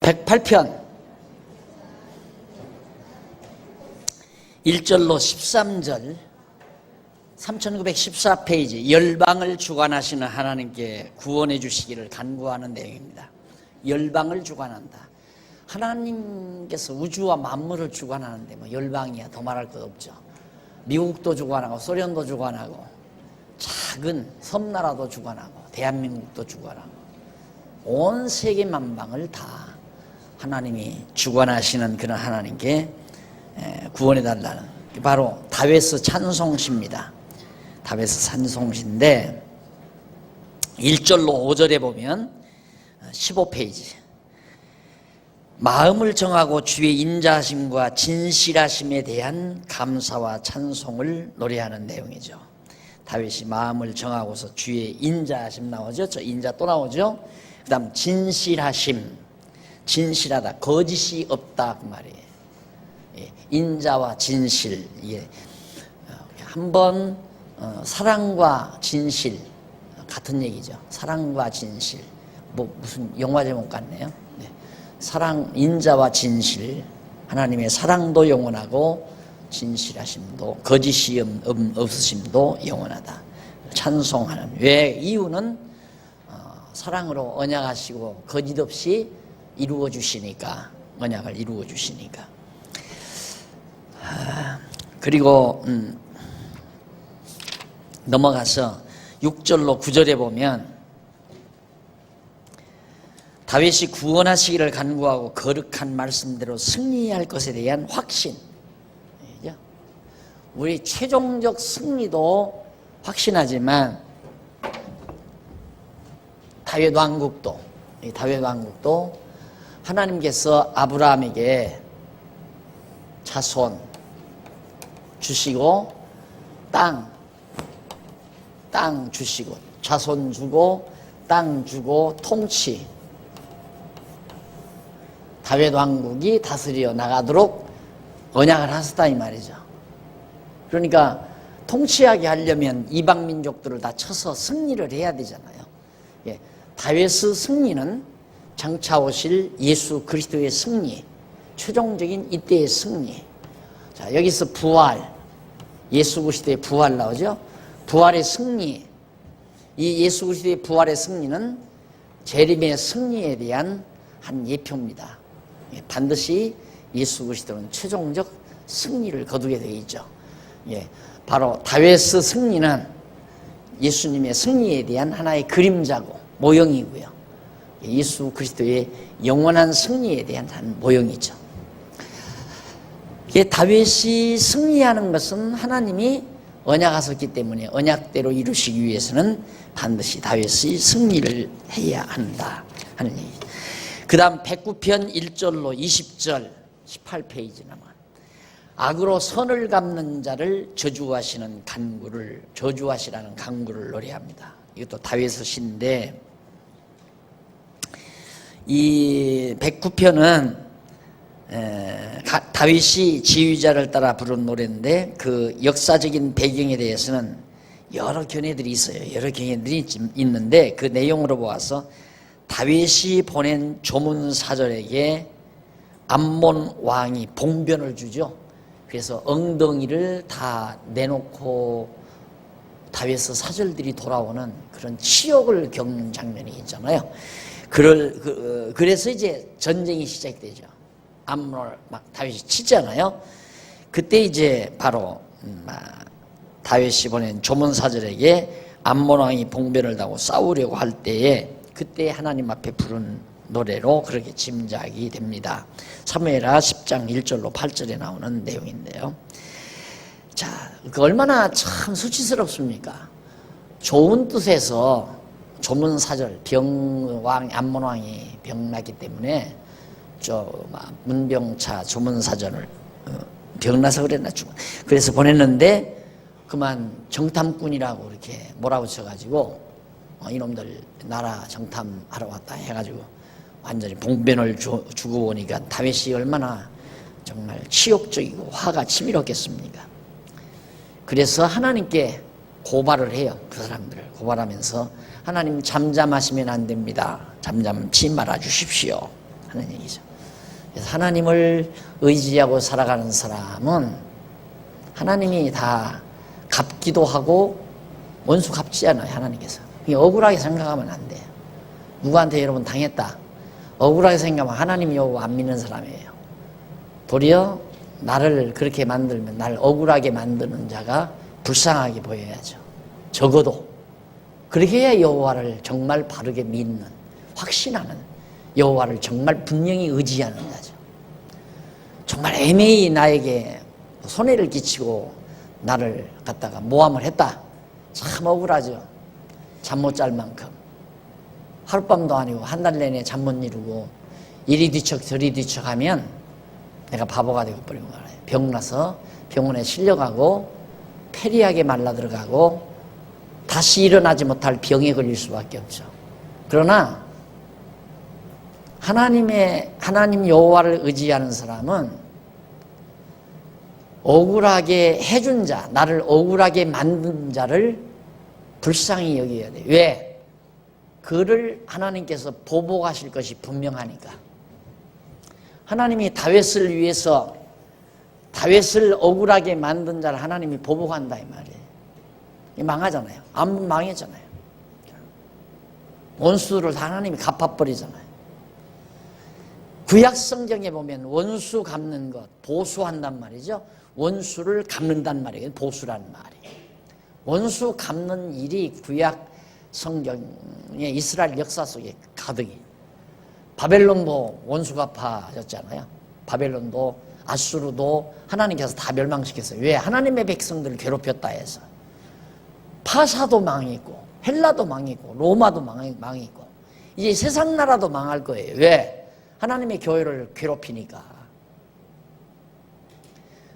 108편 1절로 13절 3914페이지 열방을 주관하시는 하나님께 구원해 주시기를 간구하는 내용입니다. 열방을 주관한다. 하나님께서 우주와 만물을 주관하는데 뭐 열방이야 더 말할 것 없죠. 미국도 주관하고 소련도 주관하고 작은 섬나라도 주관하고 대한민국도 주관하고 온 세계 만방을 다 하나님이 주관하시는 그런 하나님께 구원해 달라는 바로 다윗의 찬송시입니다. 다윗의 찬송시인데 1절로 5절에 보면 15페이지 마음을 정하고 주의 인자하심과 진실하심에 대한 감사와 찬송을 노래하는 내용이죠. 다윗이 마음을 정하고서 주의 인자하심 나오죠. 저 인자 또 나오죠. 그 다음 진실하심, 진실하다, 거짓이 없다 그 말이에요. 인자와 진실, 한번 사랑과 진실 같은 얘기죠. 사랑과 진실, 뭐 무슨 영화 제목 같네요. 사랑, 인자와 진실, 하나님의 사랑도 영원하고 진실하심도 거짓이 없으심도 영원하다. 찬송하는 왜 이유는 사랑으로 언약하시고 거짓 없이 이루어 주시니까, 언약을 이루어 주시니까. 그리고 넘어가서 6절로 9절에 보면 다윗이 구원하시기를 간구하고 거룩한 말씀대로 승리할 것에 대한 확신, 우리 최종적 승리도 확신하지만 다윗 왕국도 하나님께서 아브라함에게 자손 주시고 땅 주시고 자손 주고 땅 주고 통치, 다윗 왕국이 다스려 나가도록 언약을 하셨다 이 말이죠. 그러니까 통치하게 하려면 이방 민족들을 다 쳐서 승리를 해야 되잖아요. 다윗의 승리는 장차 오실 예수 그리스도의 승리, 최종적인 이때의 승리. 자, 여기서 부활, 예수 그리스도의 부활 나오죠. 부활의 승리, 이 예수 그리스도의 부활의 승리는 재림의 승리에 대한 한 예표입니다. 반드시 예수 그리스도는 최종적 승리를 거두게 되어 있죠. 바로 다윗의 승리는 예수님의 승리에 대한 하나의 그림자고 모형이고요. 예수 그리스도의 영원한 승리에 대한 한 모형이죠. 다윗이 승리하는 것은 하나님이 언약하셨기 때문에 언약대로 이루시기 위해서는 반드시 다윗이 승리를 해야 한다 하는 얘기죠. 그 다음 109편 1절로 20절 18페이지나마 악으로 선을 갚는 자를 저주하시라는 간구를 노래합니다. 이것도 다윗의 시인데 이 109편은 다윗이 지휘자를 따라 부른 노래인데 그 역사적인 배경에 대해서는 여러 견해들이 있어요. 여러 견해들이 있는데 그 내용으로 보아서 다윗이 보낸 조문사절에게 암몬 왕이 봉변을 주죠. 그래서 엉덩이를 다 내놓고 다윗의 사절들이 돌아오는 그런 치욕을 겪는 장면이 있잖아요. 그래서 이제 전쟁이 시작되죠. 암몬을 막 다윗이 치잖아요. 그때 이제 바로 다윗이 보낸 조문사절에게 암몬 왕이 봉변을 당하고 싸우려고 할 때에 그때 하나님 앞에 부른 노래로 그렇게 짐작이 됩니다. 사무엘하 10장 1절로 8절에 나오는 내용인데요. 자, 그 얼마나 참 수치스럽습니까? 좋은 뜻에서 조문사절 암몬 왕이 병났기 때문에 문병차 조문사절을 병나서 그랬나 그래서 보냈는데 그만 정탐꾼이라고 이렇게 몰아붙여가지고 이놈들 나라 정탐하러 왔다 해가지고 완전히 봉변을 주고 오니까 다윗이 얼마나 정말 치욕적이고 화가 치밀었겠습니까? 그래서 하나님께 고발을 해요. 그 사람들을 고발하면서 하나님 잠잠하시면 안 됩니다. 잠잠치 말아 주십시오. 하는 얘기죠. 그래서 하나님을 의지하고 살아가는 사람은 하나님이 다 갚기도 하고 원수 갚지 않아요. 하나님께서. 억울하게 생각하면 안 돼요. 누구한테 여러분 당했다, 억울하게 생각하면 하나님 여호와 안 믿는 사람이에요. 도리어 나를 그렇게 만들면, 날 억울하게 만드는 자가 불쌍하게 보여야죠. 적어도 그렇게 해야 여호와를 정말 바르게 믿는, 확신하는, 여호와를 정말 분명히 의지하는 자죠. 정말 애매히 나에게 손해를 끼치고 나를 갖다가 모함을 했다, 참 억울하죠. 잠 못 잘 만큼 하룻밤도 아니고 한 달 내내 잠 못 이루고 이리 뒤척 저리 뒤척 하면 내가 바보가 되고 버린 거예요. 병나서 병원에 실려가고 폐리하게 말라 들어가고 다시 일어나지 못할 병에 걸릴 수밖에 없죠. 그러나 하나님 여호와를 의지하는 사람은 억울하게 해준 자, 나를 억울하게 만든 자를 불쌍히 여겨야 돼요. 왜? 그를 하나님께서 보복하실 것이 분명하니까. 하나님이 다윗을 위해서 다윗을 억울하게 만든 자를 하나님이 보복한다 이 말이에요. 망하잖아요. 암 망했잖아요. 원수를 다 하나님이 갚아버리잖아요. 구약 성경에 보면 원수 갚는 것, 보수한단 말이죠. 원수를 갚는단 말이에요. 보수란 말이에요. 원수 갚는 일이 구약 성경의 이스라엘 역사 속에 가득히. 바벨론도 원수 갚아졌잖아요. 바벨론도 아수르도 하나님께서 다 멸망시켰어요. 왜? 하나님의 백성들을 괴롭혔다 해서. 파사도 망했고 헬라도 망했고 로마도 망했고 이제 세상 나라도 망할 거예요. 왜? 하나님의 교회를 괴롭히니까.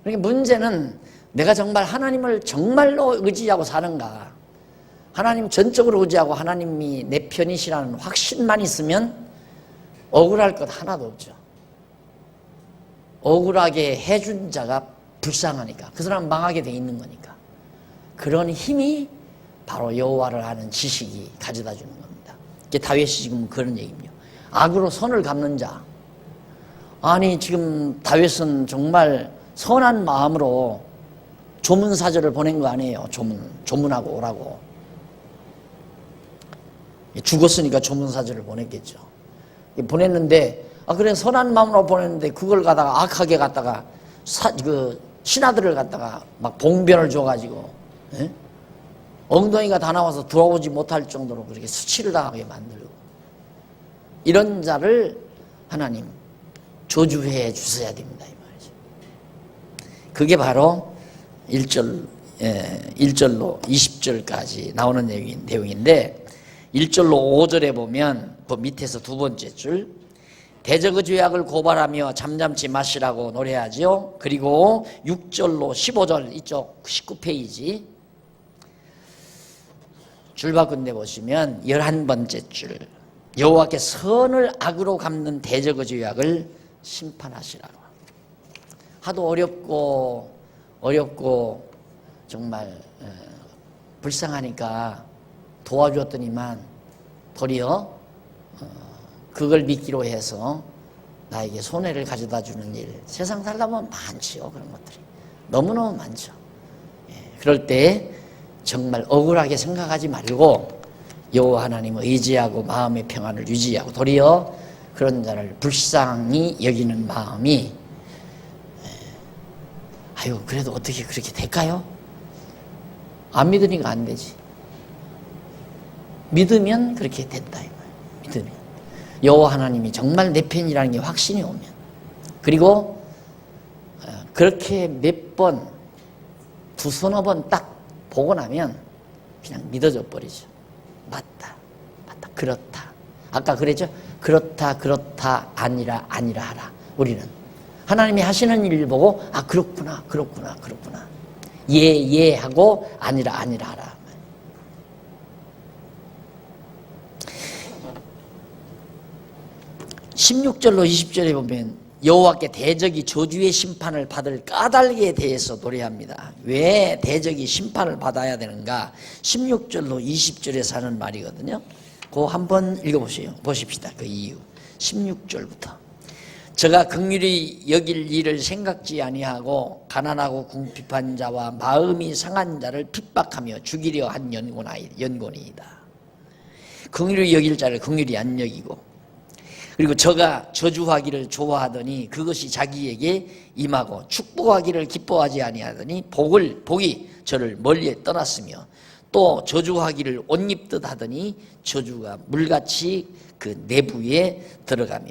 그러니까 문제는 내가 정말 하나님을 정말로 의지하고 사는가, 하나님 전적으로 의지하고 하나님이 내 편이시라는 확신만 있으면 억울할 것 하나도 없죠. 억울하게 해준 자가 불쌍하니까 그 사람은 망하게 돼 있는 거니까. 그런 힘이 바로 여호와를 아는 지식이 가져다 주는 겁니다. 이게 다윗이 지금 그런 얘기입니다. 악으로 선을 갚는 자. 아니 지금 다윗은 정말 선한 마음으로 조문사절을 보낸 거 아니에요. 조문하고 오라고. 죽었으니까 조문사절을 보냈겠죠. 보냈는데 그래 선한 마음으로 보냈는데 그걸 갖다가 악하게 갖다가 신하들을 갖다가 막 봉변을 줘가지고 엉덩이가 다 나와서 돌아오지 못할 정도로 그렇게 수치를 당하게 만들고, 이런 자를 하나님 저주해 주셔야 됩니다 이 말이죠. 그게 바로 1절로 20절까지 나오는 내용인데, 1절로 5절에 보면 그 밑에서 두 번째 줄, 대적의 죄악을 고발하며 잠잠치 마시라고 노래하죠. 그리고 6절로 15절 이쪽 19페이지 줄바꾼데 보시면 11번째 줄, 여호와께 선을 악으로 갚는 대적의 죄악을 심판하시라고. 하도 어렵고 정말 불쌍하니까 도와주었더니만 도리어 그걸 믿기로 해서 나에게 손해를 가져다 주는 일, 세상 살다 보면 많지요. 그런 것들이 너무너무 많죠. 그럴 때 정말 억울하게 생각하지 말고 여호와 하나님을 의지하고 마음의 평안을 유지하고 도리어 그런 자를 불쌍히 여기는 마음이, 아유 그래도 어떻게 그렇게 될까요? 안 믿으니까 안 되지. 믿으면 그렇게 된다 이 말이에요. 믿으면 여호와 하나님이 정말 내 편이라는 게 확신이 오면, 그리고 그렇게 몇 번, 두서너 번 딱 보고 나면 그냥 믿어져 버리죠. 맞다, 그렇다. 아까 그랬죠? 그렇다, 아니라 하라. 우리는 하나님이 하시는 일을 보고 그렇구나. 예 하고 아니라 하라. 16절로 20절에 보면 여호와께 대적이 저주의 심판을 받을 까닭에 대해서 노래합니다. 왜 대적이 심판을 받아야 되는가? 16절로 20절에서 하는 말이거든요. 그거 한번 읽어보십시다. 그 이유. 16절부터. 저가 긍휼히 여길 일을 생각지 아니하고 가난하고 궁핍한 자와 마음이 상한 자를 핍박하며 죽이려 한 연곤이다. 긍휼히 여길 자를 긍휼히 안 여기고, 그리고 저가 저주하기를 좋아하더니 그것이 자기에게 임하고 축복하기를 기뻐하지 아니하더니 복이 저를 멀리에 떠났으며, 또 저주하기를 옷 입듯 하더니 저주가 물같이 그 내부에 들어가며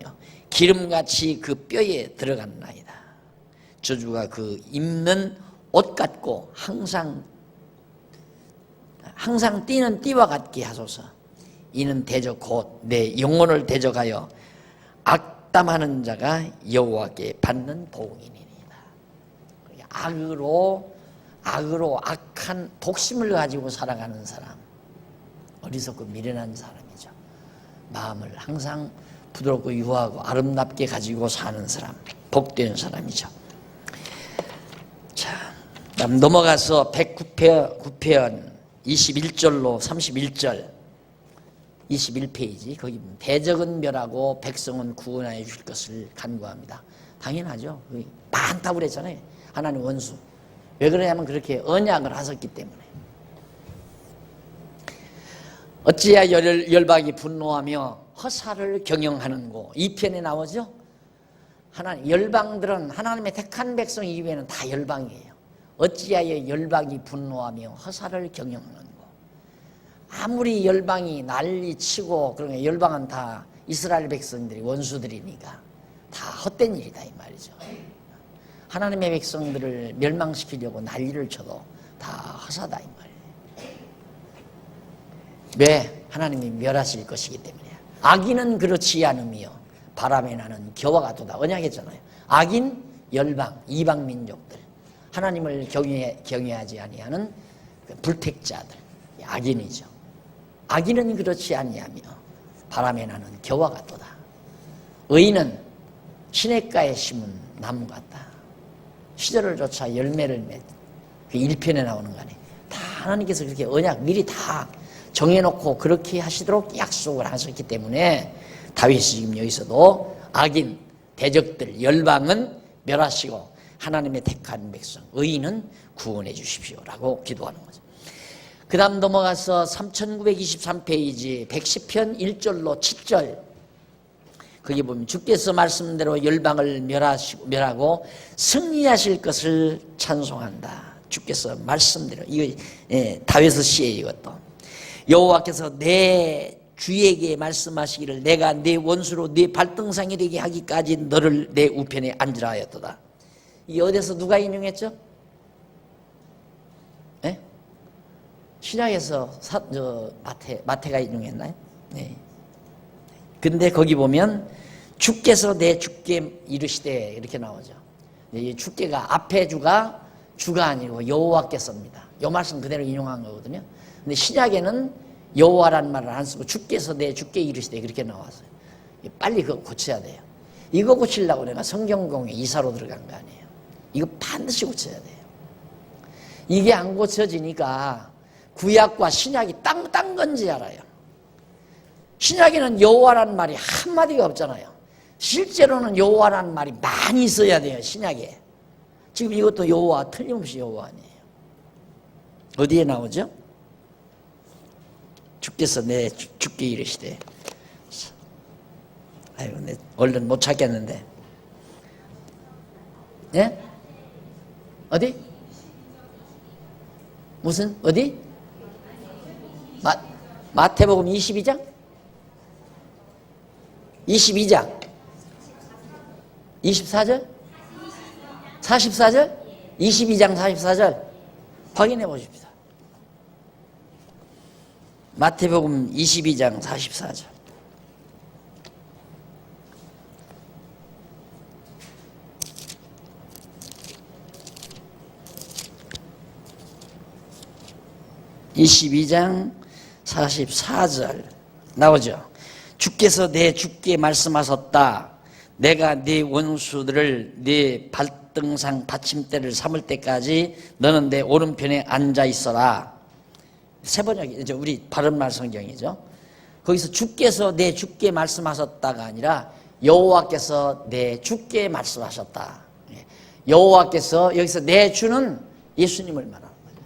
기름같이 그 뼈에 들어갔나이다. 저주가 그 입는 옷 같고 항상 띠는 띠와 같게 하소서. 이는 대적 곧 내 영혼을 대적하여 악담하는 자가 여호와께 받는 보응이니이다. 악으로 악한 독심을 가지고 살아가는 사람, 어리석고 미련한 사람이죠. 마음을 항상 부드럽고 유하고 아름답게 가지고 사는 사람, 복된 사람이죠. 자, 다음 넘어가서 109편 21절로 31절, 21페이지, 거기 대적은 멸하고 백성은 구원하여 줄 것을 간구합니다. 당연하죠. 많다고 그랬잖아요. 하나님 원수. 왜 그러냐면 그렇게 언약을 하셨기 때문에. 어찌야 열방이 분노하며 허사를 경영하는고, 이 편에 나오죠. 하나님, 열방들은 하나님의 택한 백성 이외에는 다 열방이에요. 어찌하여 열방이 분노하며 허사를 경영하는고. 아무리 열방이 난리치고, 그러면 열방은 다 이스라엘 백성들이 원수들이니까 다 헛된 일이다 이 말이죠. 하나님의 백성들을 멸망시키려고 난리를 쳐도 다 허사다 이 말이에요. 왜? 하나님이 멸하실 것이기 때문이에요. 악인은 그렇지 않으며 바람에 나는 겨와 같도다. 언약했잖아요. 악인, 열방, 이방 민족들, 하나님을 경외하지 아니하는 불택자들, 악인이죠. 악인은 그렇지 아니하며 바람에 나는 겨와 같도다. 의인은 시냇가에 심은 나무 같다. 시절을 쫓아 열매를 맺. 그 1편에 나오는 거 아니에요. 다 하나님께서 그렇게 언약 미리 다 정해놓고 그렇게 하시도록 약속을 하셨기 때문에 다윗이 지금 여기서도 악인, 대적들, 열방은 멸하시고 하나님의 택한 백성, 의인은 구원해 주십시오라고 기도하는 거죠. 그 다음 넘어가서 3923페이지 110편 1절로 7절, 거기 보면 주께서 말씀대로 열방을 멸하고 승리하실 것을 찬송한다. 주께서 말씀대로, 이거 다윗의 시예요. 이것도 여호와께서 내 주에게 말씀하시기를 내가 내 원수로 네 발등상이 되게 하기까지 너를 내 우편에 앉으라 하였도다. 이 어디서 누가 인용했죠? 네? 신약에서 마태가 인용했나요? 네. 근데 거기 보면 주께서 내 주께 이르시되 이렇게 나오죠. 이 주께가 앞에 주가 아니고 여호와께서입니다. 이 말씀 그대로 인용한 거거든요. 근데 신약에는 여호와라는 말을 안 쓰고 주께서 내 주께 이르시되 그렇게 나왔어요. 빨리 그거 고쳐야 돼요. 이거 고치려고 내가 성경공회 이사로 들어간 거 아니에요. 이거 반드시 고쳐야 돼요. 이게 안 고쳐지니까 구약과 신약이 딴 건지 알아요. 신약에는 여호와라는 말이 한마디가 없잖아요. 실제로는 여호와라는 말이 많이 있어야 돼요. 신약에. 지금 이것도 여호와, 틀림없이 여호와 아니에요. 어디에 나오죠? 주께서 내 주께 이르시되. 아이고, 내 얼른 못 찾겠는데. 예? 어디? 무슨? 어디? 마태복음 22장? 22장 24절? 44절? 22장 44절 확인해 보십시다. 마태복음 22장 44절. (22장 44절) 나오죠. 주께서 내 주께 말씀하셨다. 내가 네 원수들을 네 발등상 받침대를 삼을 때까지 너는 내 오른편에 앉아 있어라. 세 번역이 우리 바른말 성경이죠. 거기서 주께서 내 주께 말씀하셨다가 아니라 여호와께서 내 주께 말씀하셨다. 여호와께서 여기서 내 주는 예수님을 말하는 거죠.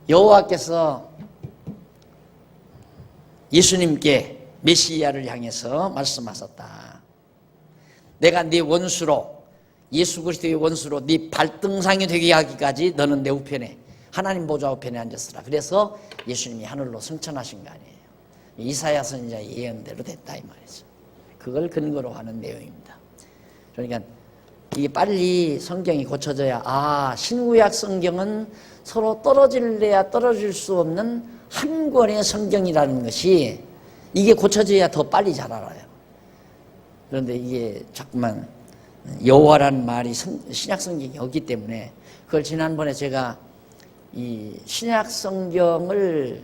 여호와께서 예수님께 메시아를 향해서 말씀하셨다. 내가 네 원수로, 예수 그리스도의 원수로 네 발등상이 되게 하기까지 너는 내 우편에, 하나님 보좌 우편에 앉았으라. 그래서 예수님이 하늘로 승천하신 거 아니에요. 이사야 선지자의 예언대로 됐다 이 말이죠. 그걸 근거로 하는 내용입니다. 그러니까 이게 빨리 성경이 고쳐져야, 신구약 성경은 서로 떨어질래야 떨어질 수 없는 한 권의 성경이라는 것이 이게 고쳐져야 더 빨리 잘 알아요. 그런데 이게 자꾸만 여호와라는 말이 신약 성경이 없기 때문에, 그걸 지난번에 제가 이 신약 성경을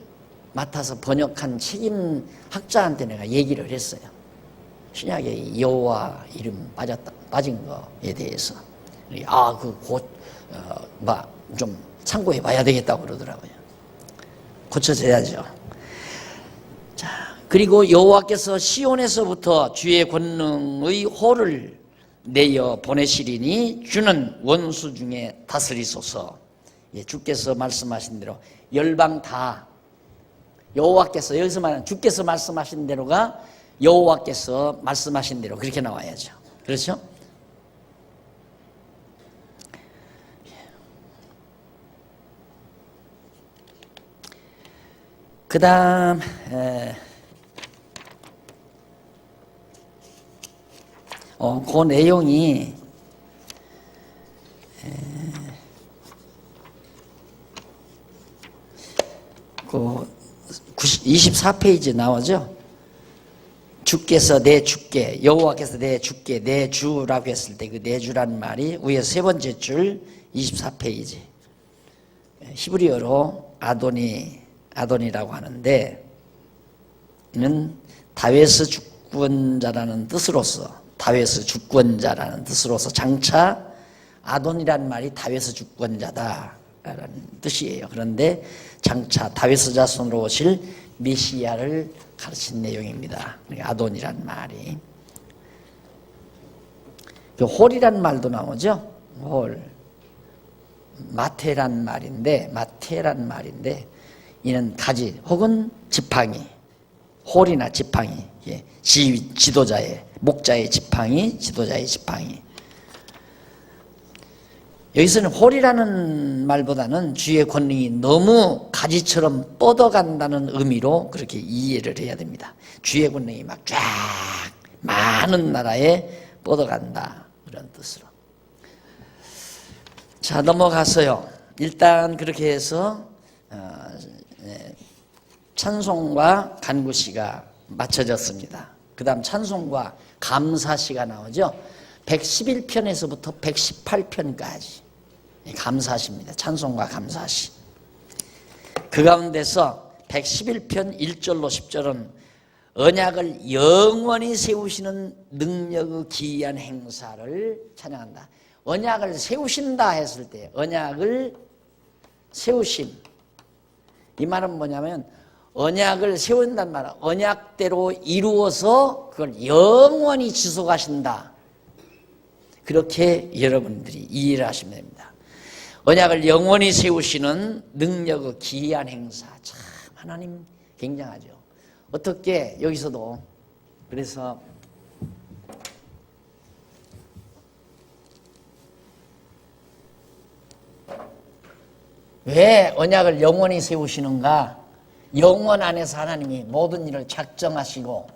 맡아서 번역한 책임 학자한테 내가 얘기를 했어요. 신약에 여호와 이름 빠진 거에 대해서. 좀 참고해 봐야 되겠다고 그러더라고요. 고쳐져야죠. 자, 그리고 여호와께서 시온에서부터 주의 권능의 호를 내어 보내시리니 주는 원수 중에 다스리소서. 주께서 말씀하신 대로 열방 다, 여호와께서, 여기서 말하는 주께서 말씀하신 대로가 여호와께서 말씀하신 대로 그렇게 나와야죠. 그렇죠? 그 다음 그 내용이 그 24페이지에 나오죠. 주께서 내 주께, 여호와께서 내 주께, 내 주라고 했을 때 그 내 주라는 말이 위에 세 번째 줄 24페이지. 히브리어로 아도니라고 하는데, 이는 다윗의 주권자라는 뜻으로서, 다윗의 주권자라는 뜻으로서 장차 아돈이라는 말이 다윗의 주권자다라는 뜻이에요. 그런데 장차 다윗의 자손으로 오실 메시아를 가르친 내용입니다. 아돈이란 말이. 홀이란 말도 나오죠. 홀. 마태란 말인데 이는 가지 혹은 지팡이, 홀이나 지팡이, 지도자의, 목자의 지팡이, 지도자의 지팡이. 여기서는 홀이라는 말보다는 주의 권능이 너무 가지처럼 뻗어간다는 의미로 그렇게 이해를 해야 됩니다. 주의 권능이 막 쫙 많은 나라에 뻗어간다, 그런 뜻으로. 자, 넘어가서요. 일단 그렇게 해서 찬송과 간구시가 맞춰졌습니다. 그 다음 찬송과 감사시가 나오죠. 111편에서부터 118편까지 감사시입니다. 찬송과 감사시. 그 가운데서 111편 1절로 10절은 언약을 영원히 세우시는 능력의 기이한 행사를 찬양한다. 언약을 세우신다 했을 때, 언약을 세우심, 이 말은 뭐냐면 언약을 세운다는 말은 언약대로 이루어서 그걸 영원히 지속하신다. 그렇게 여러분들이 이해를 하시면 됩니다. 언약을 영원히 세우시는 능력의 기이한 행사. 참 하나님 굉장하죠. 어떻게 여기서도, 그래서 왜 언약을 영원히 세우시는가? 영원 안에서 하나님이 모든 일을 작정하시고,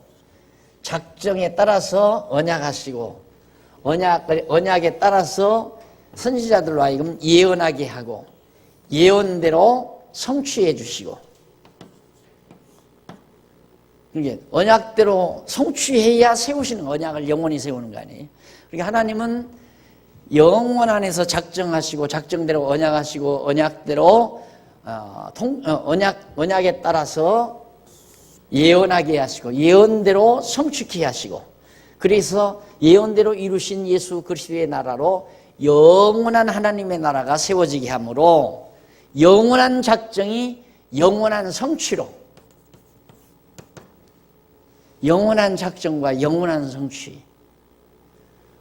작정에 따라서 언약하시고, 언약에 따라서 선지자들로 하여금 예언하게 하고, 예언대로 성취해 주시고, 이게 언약대로 성취해야 세우시는, 언약을 영원히 세우는 거 아니에요? 그러니까 하나님은 영원 안에서 작정하시고, 작정대로 언약하시고, 언약대로 언약에 따라서 예언하게 하시고, 예언대로 성취케 하시고, 그래서 예언대로 이루신 예수 그리스도의 나라로 영원한 하나님의 나라가 세워지게 하므로 영원한 작정이 영원한 성취로, 영원한 작정과 영원한 성취.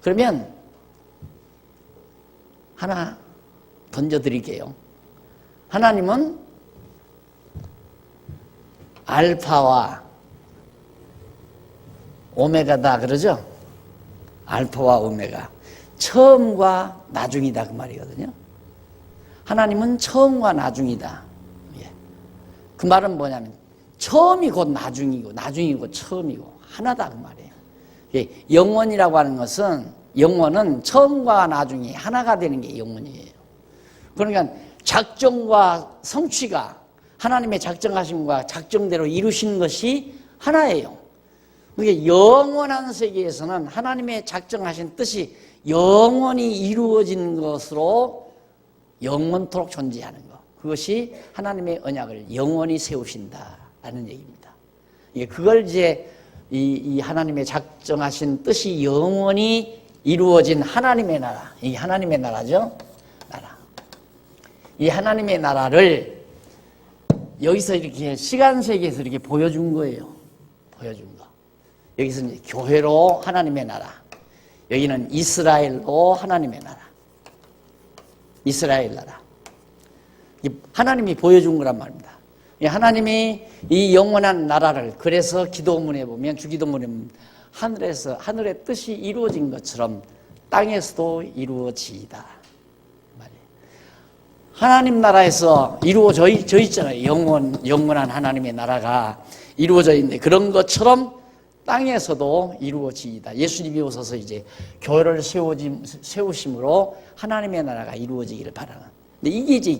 그러면 하나 던져드릴게요. 하나님은 알파와 오메가다 그러죠? 알파와 오메가. 처음과 나중이다 그 말이거든요. 하나님은 처음과 나중이다. 그 말은 뭐냐면 처음이 곧 나중이고 나중이 곧 처음이고 하나다 그 말이에요. 영원이라고 하는 것은 영원은 처음과 나중이 하나가 되는 게 영원이에요. 그러니까 작정과 성취가 하나님의 작정하심과 작정대로 이루신 것이 하나예요. 그러니까 영원한 세계에서는 하나님의 작정하신 뜻이 영원히 이루어진 것으로 영원토록 존재하는 것. 그것이 하나님의 언약을 영원히 세우신다라는 얘기입니다. 그걸 이제 이 하나님의 작정하신 뜻이 영원히 이루어진 하나님의 나라. 이게 하나님의 나라죠. 나라. 이 하나님의 나라를 여기서 이렇게 시간 세계에서 이렇게 보여준 거예요. 보여준 거. 여기서 이제 교회로 하나님의 나라. 여기는 이스라엘로 하나님의 나라. 이스라엘 나라. 하나님이 보여준 거란 말입니다. 하나님이 이 영원한 나라를, 그래서 기도문에 보면, 주기도문에 보면 하늘의 뜻이 이루어진 것처럼 땅에서도 이루어지이다. 하나님 나라에서 이루어져 있잖아요. 영원한 하나님의 나라가 이루어져 있는데, 그런 것처럼 땅에서도 이루어지이다. 예수님이 오셔서 이제 교회를 세우심으로 하나님의 나라가 이루어지기를 바라는. 근데 이게 이제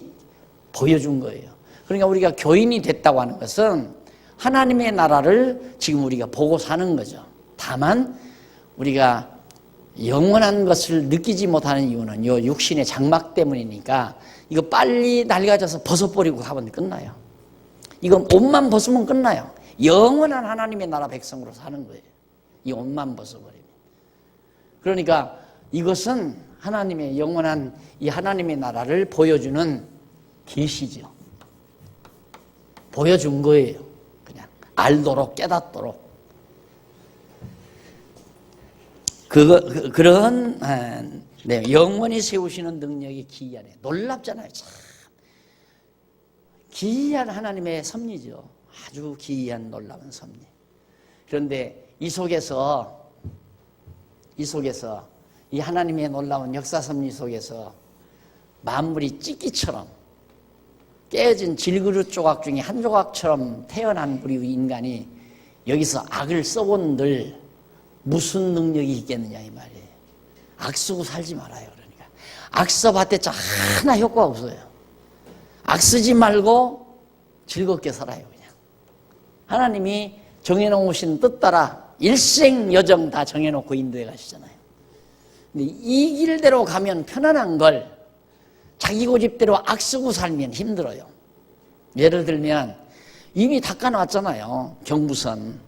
보여준 거예요. 그러니까 우리가 교인이 됐다고 하는 것은 하나님의 나라를 지금 우리가 보고 사는 거죠. 다만 우리가 영원한 것을 느끼지 못하는 이유는 요 육신의 장막 때문이니까 이거 빨리 낡아져서 벗어버리고 가면 끝나요. 이거 옷만 벗으면 끝나요. 영원한 하나님의 나라 백성으로 사는 거예요. 이 옷만 벗어버리면. 그러니까 이것은 하나님의 영원한 이 하나님의 나라를 보여주는 계시죠. 보여준 거예요. 그냥 알도록 깨닫도록. 그런 영원히 세우시는 능력이 기이하네. 놀랍잖아요. 참 기이한 하나님의 섭리죠. 아주 기이한 놀라운 섭리. 그런데 이 속에서 이 하나님의 놀라운 역사 섭리 속에서 만물이 찢기처럼 깨진 질그릇 조각 중에 한 조각처럼 태어난 우리 인간이 여기서 악을 써본들 무슨 능력이 있겠느냐 이 말이에요. 악 쓰고 살지 말아요. 그러니까 악 써봤자 하나 효과 없어요. 악 쓰지 말고 즐겁게 살아요. 그냥 하나님이 정해놓으신 뜻 따라 일생 여정 다 정해놓고 인도에 가시잖아요. 근데 이 길대로 가면 편안한 걸 자기 고집대로 악 쓰고 살면 힘들어요. 예를 들면 이미 닦아놨잖아요. 경부선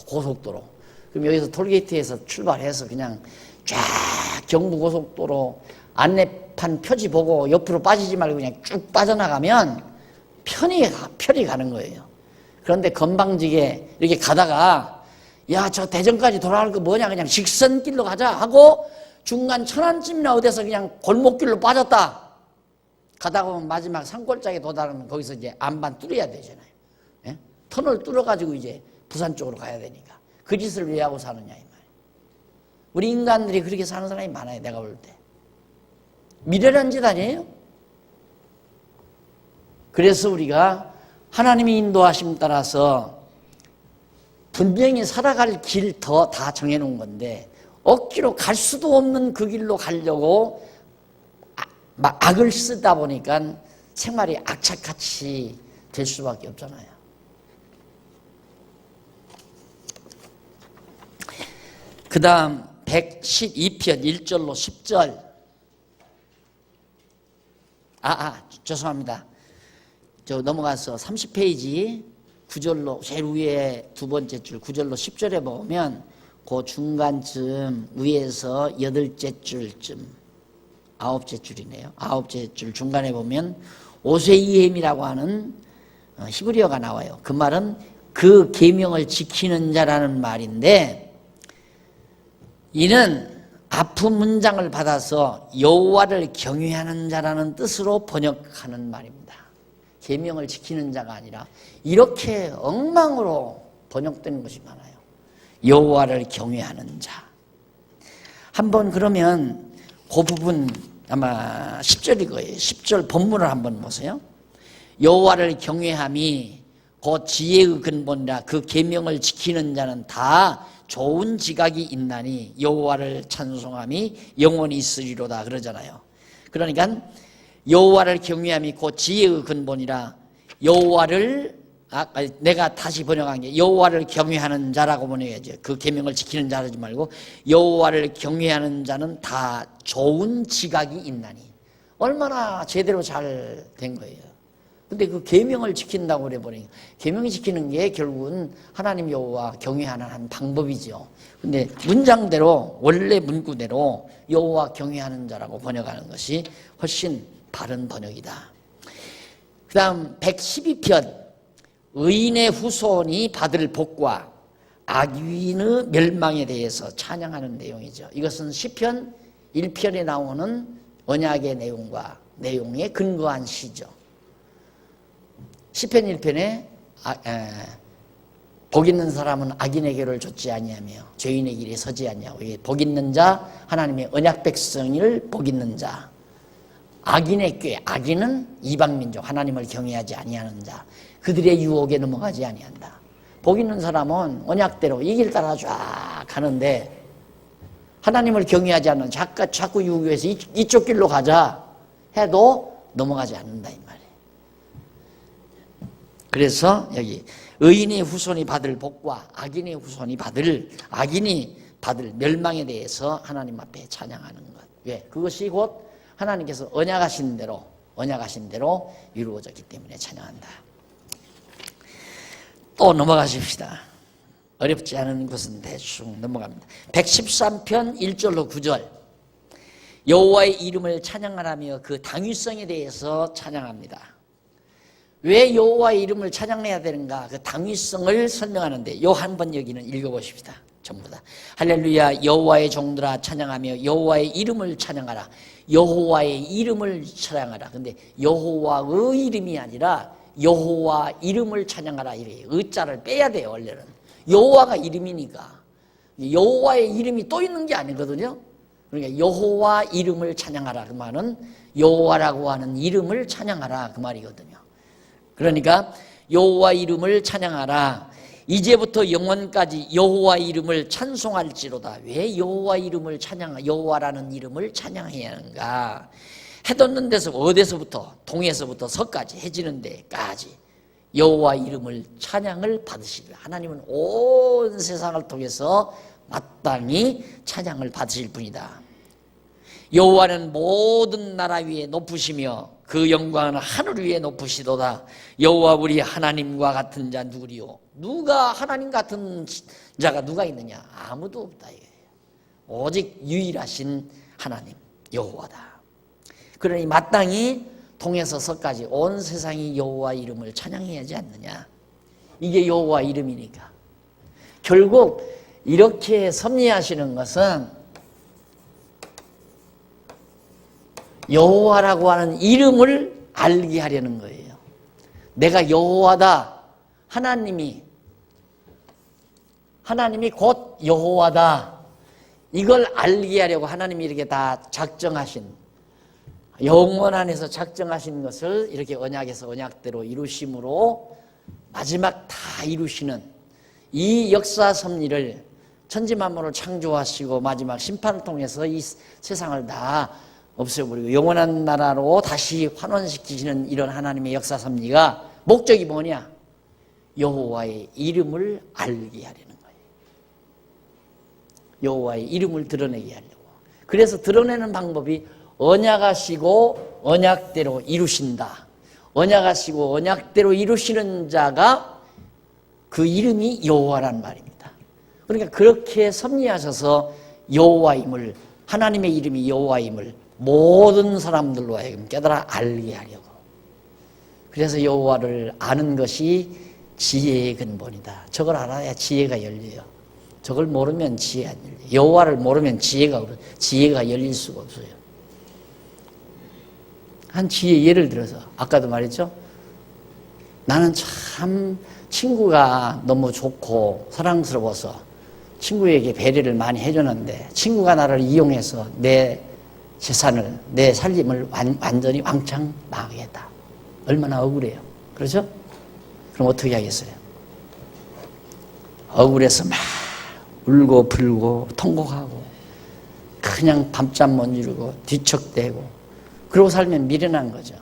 고속도로. 그럼 여기서 톨게이트에서 출발해서 그냥 쫙 경부고속도로 안내판 표지 보고 옆으로 빠지지 말고 그냥 쭉 빠져나가면 편히 가는 거예요. 그런데 건방지게 이렇게 가다가 야, 저 대전까지 돌아갈 거 뭐냐, 그냥 직선길로 가자 하고 중간 천안쯤이나 어디서 그냥 골목길로 빠졌다. 가다가 보면 마지막 산골짜기에 도달하면 거기서 이제 안반 뚫어야 되잖아요. 예? 터널 뚫어가지고 이제 부산 쪽으로 가야 되니까. 그 짓을 왜 하고 사느냐 이 말이에요. 우리 인간들이 그렇게 사는 사람이 많아요. 내가 볼 때. 미련한 짓 아니에요? 그래서 우리가 하나님의 인도하심 따라서 분명히 살아갈 길 더 다 정해놓은 건데 억지로 갈 수도 없는 그 길로 가려고 악을 쓰다 보니까 생활이 악착같이 될 수밖에 없잖아요. 그 다음 112편 1절로 10절. 죄송합니다. 저 넘어가서 30페이지 9절로 제일 위에 두 번째 줄 9절로 10절에 보면 그 중간쯤 위에서 8째 줄쯤 9째 줄이네요. 9째 줄 중간에 보면 오세이햄이라고 하는 히브리어가 나와요. 그 말은 그 계명을 지키는 자라는 말인데, 이는 아픈 문장을 받아서 여호와를 경외하는 자라는 뜻으로 번역하는 말입니다. 계명을 지키는 자가 아니라 이렇게 엉망으로 번역되는 것이 많아요. 여호와를 경외하는 자. 한번 그러면 그 부분 아마 10절일 거예요. 10절 본문을 한번 보세요. 여호와를 경외함이 곧 지혜의 근본이라 그 계명을 지키는 자는 다 좋은 지각이 있나니 여호와를 찬송함이 영원히 있으리로다 그러잖아요. 그러니까 여호와를 경외함이 곧 지혜의 근본이라 여호와를 내가 다시 번역한 게 여호와를 경외하는 자라고 번역해야죠. 그 계명을 지키는 자라지 말고 여호와를 경외하는 자는 다 좋은 지각이 있나니. 얼마나 제대로 잘 된 거예요. 근데 그 계명을 지킨다고 그래 버리니까 계명을 지키는 게 결국은 하나님 여호와 경외하는 한 방법이죠. 근데 문장대로 원래 문구대로 여호와 경외하는 자라고 번역하는 것이 훨씬 바른 번역이다. 그 다음 112편 의인의 후손이 받을 복과 악인의 멸망에 대해서 찬양하는 내용이죠. 이것은 시편 1편에 나오는 언약의 내용에 근거한 시죠. 시편 1편에 복 있는 사람은 악인의 길을 좇지 아니하며 죄인의 길에 서지 아니하고, 복 있는 자 하나님의 언약 백성을 복 있는 자, 악인의 꾀, 악인은 이방민족 하나님을 경외하지 아니하는 자, 그들의 유혹에 넘어가지 아니한다. 복 있는 사람은 언약대로 이 길 따라 쫙 가는데 하나님을 경외하지 않는 자꾸 유혹해서 이쪽 길로 가자 해도 넘어가지 않는다 이 말이에요. 그래서 여기 의인의 후손이 받을 복과 악인의 후손이 악인이 받을 멸망에 대해서 하나님 앞에 찬양하는 것. 왜? 그것이 곧 하나님께서 언약하신 대로 이루어졌기 때문에 찬양한다. 또 넘어가십시다. 어렵지 않은 것은 대충 넘어갑니다. 113편 1절로 9절 여호와의 이름을 찬양하라며 그 당위성에 대해서 찬양합니다. 왜 여호와의 이름을 찬양해야 되는가? 그 당위성을 설명하는데 요 한 번 여기는 읽어보십시다. 전부 다. 할렐루야 여호와의 종들아 찬양하며 여호와의 이름을 찬양하라. 여호와의 이름을 찬양하라. 근데 여호와의 이름이 아니라 여호와 이름을 찬양하라 이래요. 의자를 빼야 돼요. 원래는 여호와가 이름이니까 여호와의 이름이 또 있는 게 아니거든요. 그러니까 여호와 이름을 찬양하라 그 말은 여호와라고 하는 이름을 찬양하라 그 말이거든요. 그러니까 여호와 이름을 찬양하라. 이제부터 영원까지 여호와 이름을 찬송할지로다. 왜 여호와라는 이름을 찬양해야 하는가? 해 돋는 데서 어디서부터 동에서부터 서까지 해 지는 데까지 여호와 이름을 찬양을 받으시리라. 하나님은 온 세상을 통해서 마땅히 찬양을 받으실 분이다. 여호와는 모든 나라 위에 높으시며 그 영광은 하늘 위에 높으시도다. 여호와 우리 하나님과 같은 자 누구리요? 누가 하나님 같은 자가 누가 있느냐? 아무도 없다 이거예요. 오직 유일하신 하나님 여호와다. 그러니 마땅히 동에서 서까지 온 세상이 여호와 이름을 찬양해야 하지 않느냐? 이게 여호와 이름이니까. 결국 이렇게 섭리하시는 것은 여호와라고 하는 이름을 알게 하려는 거예요. 내가 여호와다. 하나님이 곧 여호와다. 이걸 알게 하려고 하나님이 이렇게 다 작정하신, 영원 안에서 작정하신 것을 이렇게 언약에서 언약대로 이루심으로 마지막 다 이루시는 이 역사 섭리를 천지만물을 창조하시고 마지막 심판을 통해서 이 세상을 다 없애버리고 영원한 나라로 다시 환원시키시는 이런 하나님의 역사 섭리가 목적이 뭐냐? 여호와의 이름을 알게 하려는 거예요. 여호와의 이름을 드러내게 하려고. 그래서 드러내는 방법이 언약하시고 언약대로 이루신다. 언약하시고 언약대로 이루시는 자가 그 이름이 여호와란 말입니다. 그러니까 그렇게 섭리하셔서 여호와임을, 하나님의 이름이 여호와임을 모든 사람들로 하여금 깨달아 알게 하려고. 그래서 여호와를 아는 것이 지혜의 근본이다. 저걸 알아야 지혜가 열려요. 저걸 모르면 지혜 안 열려요. 여호와를 모르면 지혜가 열릴 수가 없어요. 한 지혜 예를 들어서 아까도 말했죠. 나는 참 친구가 너무 좋고 사랑스러워서 친구에게 배려를 많이 해줬는데 친구가 나를 이용해서 내 재산을, 내 살림을 완전히 왕창 망하겠다. 얼마나 억울해요. 그렇죠? 그럼 어떻게 하겠어요? 억울해서 막 울고 불고 통곡하고 그냥 밤잠 못 이루고 뒤척대고 그러고 살면 미련한 거죠.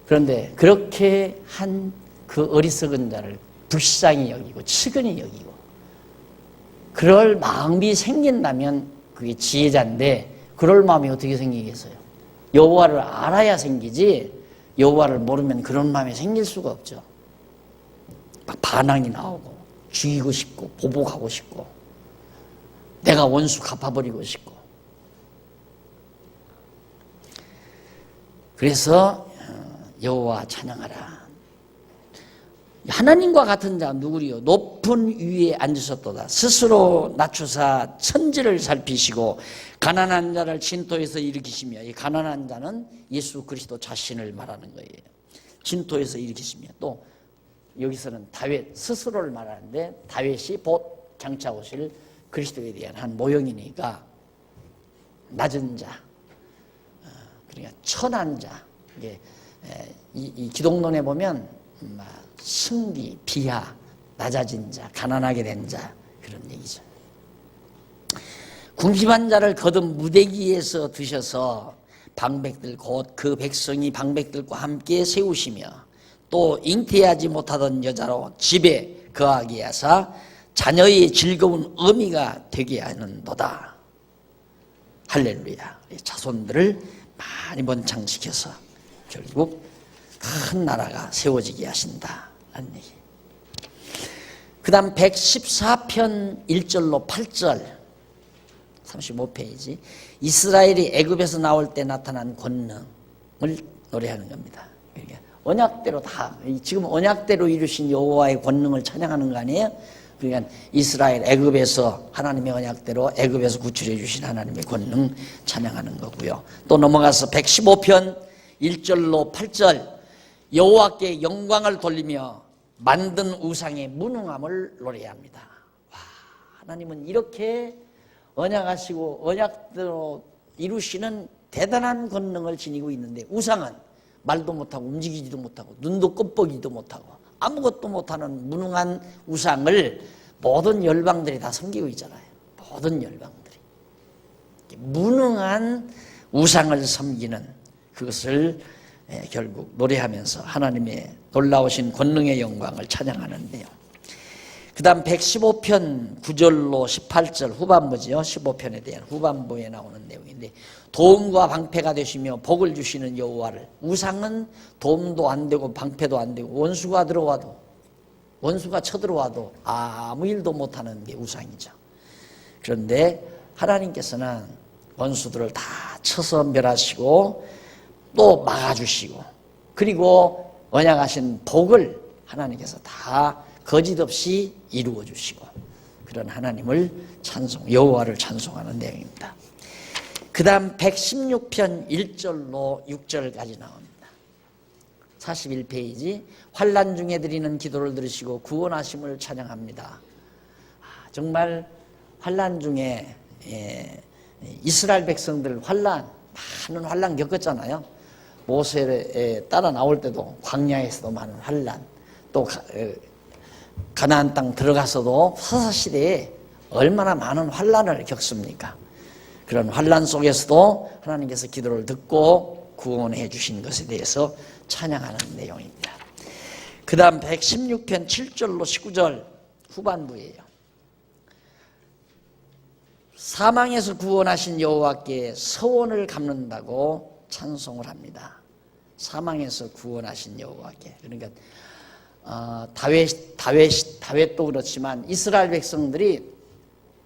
그런데 그렇게 한 그 어리석은 자를 불쌍히 여기고 측은히 여기고 그럴 마음이 생긴다면 그게 지혜자인데 그럴 마음이 어떻게 생기겠어요? 여호와를 알아야 생기지 여호와를 모르면 그런 마음이 생길 수가 없죠. 막 반항이 나오고 죽이고 싶고 보복하고 싶고 내가 원수 갚아버리고 싶고 그래서 여호와 찬양하라. 하나님과 같은 자 누구리요? 높은 위에 앉으셨도다. 스스로 낮추사 천지를 살피시고 가난한 자를 진토에서 일으키시며 이 가난한 자는 예수 그리스도 자신을 말하는 거예요. 진토에서 일으키시며 또 여기서는 다윗 스스로를 말하는데 다윗이 곧 장차 오실 그리스도에 대한 한 모형이니까 낮은 자, 그러니까 천한 자. 이 기독론에 보면 승리, 비하, 낮아진 자, 가난하게 된 자 그런 얘기죠. 궁핍한 자를 거듭 무대기에서 드셔서 방백들 곧 그 백성이 방백들과 함께 세우시며 또 잉태하지 못하던 여자로 집에 거하게 하사 자녀의 즐거운 의미가 되게 하는도다. 할렐루야. 자손들을 많이 번창시켜서 결국 큰 나라가 세워지게 하신다. 라는 얘기. 그 다음 114편 1절로 8절 35페이지 이스라엘이 애굽에서 나올 때 나타난 권능을 노래하는 겁니다. 그러니까 언약대로 다 지금 언약대로 이루신 여호와의 권능을 찬양하는 거 아니에요? 그러니까 이스라엘 애굽에서 하나님의 언약대로 애굽에서 구출해 주신 하나님의 권능 찬양하는 거고요. 또 넘어가서 115편 1절로 8절 여호와께 영광을 돌리며 만든 우상의 무능함을 노래합니다. 와, 하나님은 이렇게 언약하시고 언약대로 이루시는 대단한 권능을 지니고 있는데 우상은 말도 못하고 움직이지도 못하고 눈도 껍보기도 못하고 아무것도 못하는 무능한 우상을 모든 열방들이 다 섬기고 있잖아요. 모든 열방들이 무능한 우상을 섬기는 그것을 결국 노래하면서 하나님의 놀라우신 권능의 영광을 찬양하는데요. 그 다음 115편 9절로 18절 후반부지요. 15편에 대한 후반부에 나오는 내용인데 도움과 방패가 되시며 복을 주시는 여호와를 우상은 도움도 안 되고 방패도 안 되고 원수가 들어와도 원수가 쳐들어와도 아무 일도 못하는 게 우상이죠. 그런데 하나님께서는 원수들을 다 쳐서 멸하시고 또 막아주시고 그리고 언약하신 복을 하나님께서 다 거짓없이 이루어 주시고 그런 하나님을 여호와를 찬송하는 내용입니다. 그 다음 116편 1절로 6절까지 나옵니다. 41페이지 환난 중에 드리는 기도를 들으시고 구원하심을 찬양합니다. 정말 환난 중에 이스라엘 백성들 많은 환난 겪었잖아요. 모세에 따라 나올 때도 광야에서도 많은 환난, 또 가나안 땅 들어가서도 사사시대에 얼마나 많은 환난을 겪습니까? 그런 환난 속에서도 하나님께서 기도를 듣고 구원해 주신 것에 대해서 찬양하는 내용입니다. 그 다음 116편 7절로 19절 후반부예요. 사망에서 구원하신 여호와께 서원을 갚는다고 찬송을 합니다. 사망에서 구원하신 여호와께. 그러니까 다윗도 그렇지만 이스라엘 백성들이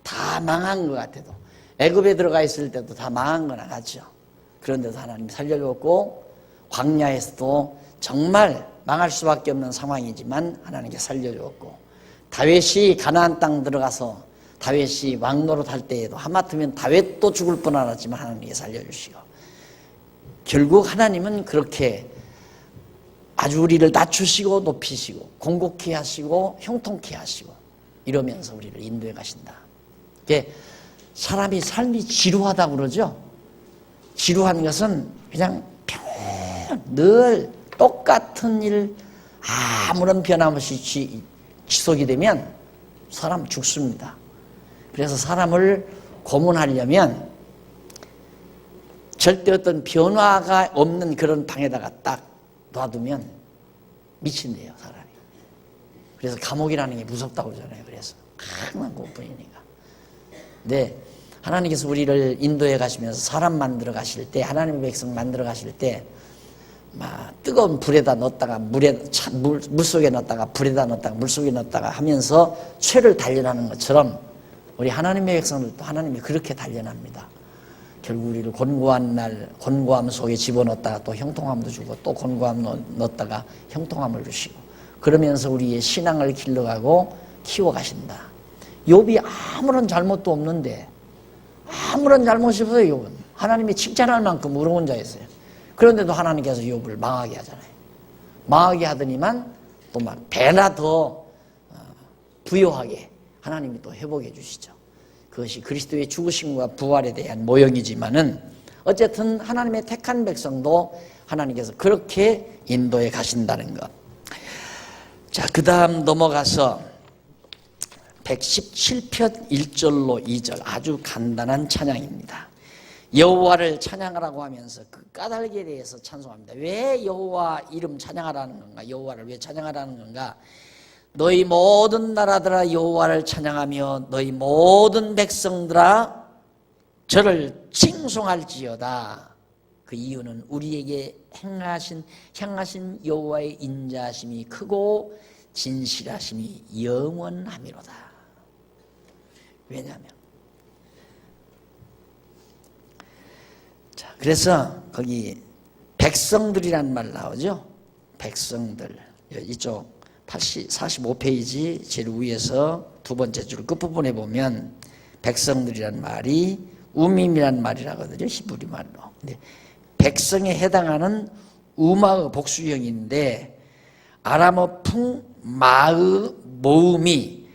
다 망한 것 같아도 애굽에 들어가 있을 때도 다 망한 거나 같죠. 그런데도 하나님 살려줬고 광야에서도 정말 망할 수밖에 없는 상황이지만 하나님께 살려주었고, 다윗이 가나안 땅 들어가서 다윗이 왕노릇 할 때에도 하마터면 다윗도 죽을 뻔 알았지만 하나님께 살려주시고, 결국 하나님은 그렇게 아주 우리를 낮추시고 높이시고 공고케 하시고 형통케 하시고 이러면서 우리를 인도해 가신다. 사람이 삶이 지루하다고 그러죠. 지루한 것은 그냥 늘 똑같은 일 아무런 변함없이 지속이 되면 사람 죽습니다. 그래서 사람을 고문하려면 절대 어떤 변화가 없는 그런 방에다가 딱 놔두면 미친대요, 사람이. 그래서 감옥이라는 게 무섭다고 그러잖아요. 그래서 항상 그뿐이니까. 근데 하나님께서 우리를 인도해 가시면서 사람 만들어 가실 때, 하나님의 백성 만들어 가실 때 막 뜨거운 불에다 넣었다가 물속에 넣었다가 불에다 넣었다가 물속에 넣었다가 하면서 쇠를 단련하는 것처럼 우리 하나님의 백성들도 하나님이 그렇게 단련합니다. 결국 우리를 곤고함 속에 집어넣었다가 또 형통함도 주고, 또 곤고함 넣었다가 형통함을 주시고, 그러면서 우리의 신앙을 길러가고 키워가신다. 욥이 아무런 잘못도 없는데, 아무런 잘못이 없어요. 욥은 하나님이 칭찬할 만큼 의로운 자였어요. 그런데도 하나님께서 욥을 망하게 하잖아요. 망하게 하더니만 또 막 배나 더 부요하게 하나님이 또 회복해 주시죠. 그것이 그리스도의 죽으심과 부활에 대한 모형이지만은 어쨌든 하나님의 택한 백성도 하나님께서 그렇게 인도해 가신다는 것. 자, 그 다음 넘어가서 117편 1절로 2절 아주 간단한 찬양입니다. 여호와를 찬양하라고 하면서 그 까닭에 대해서 찬송합니다. 왜 여호와 이름 찬양하라는 건가? 여호와를 왜 찬양하라는 건가? 너희 모든 나라들아 여호와를 찬양하며 너희 모든 백성들아 저를 칭송할지어다. 그 이유는 우리에게 향하신 여호와의 인자하심이 크고 진실하심이 영원함이로다. 왜냐하면 그래서 거기 백성들이란 말 나오죠. 백성들. 이쪽 45페이지 제일 위에서 두 번째 줄 끝부분에 보면 백성들이란 말이 우밈이란 말이라거든요. 히브리 말로. 근데 백성에 해당하는 우마의 복수형인데 아람어 풍 마의 모음이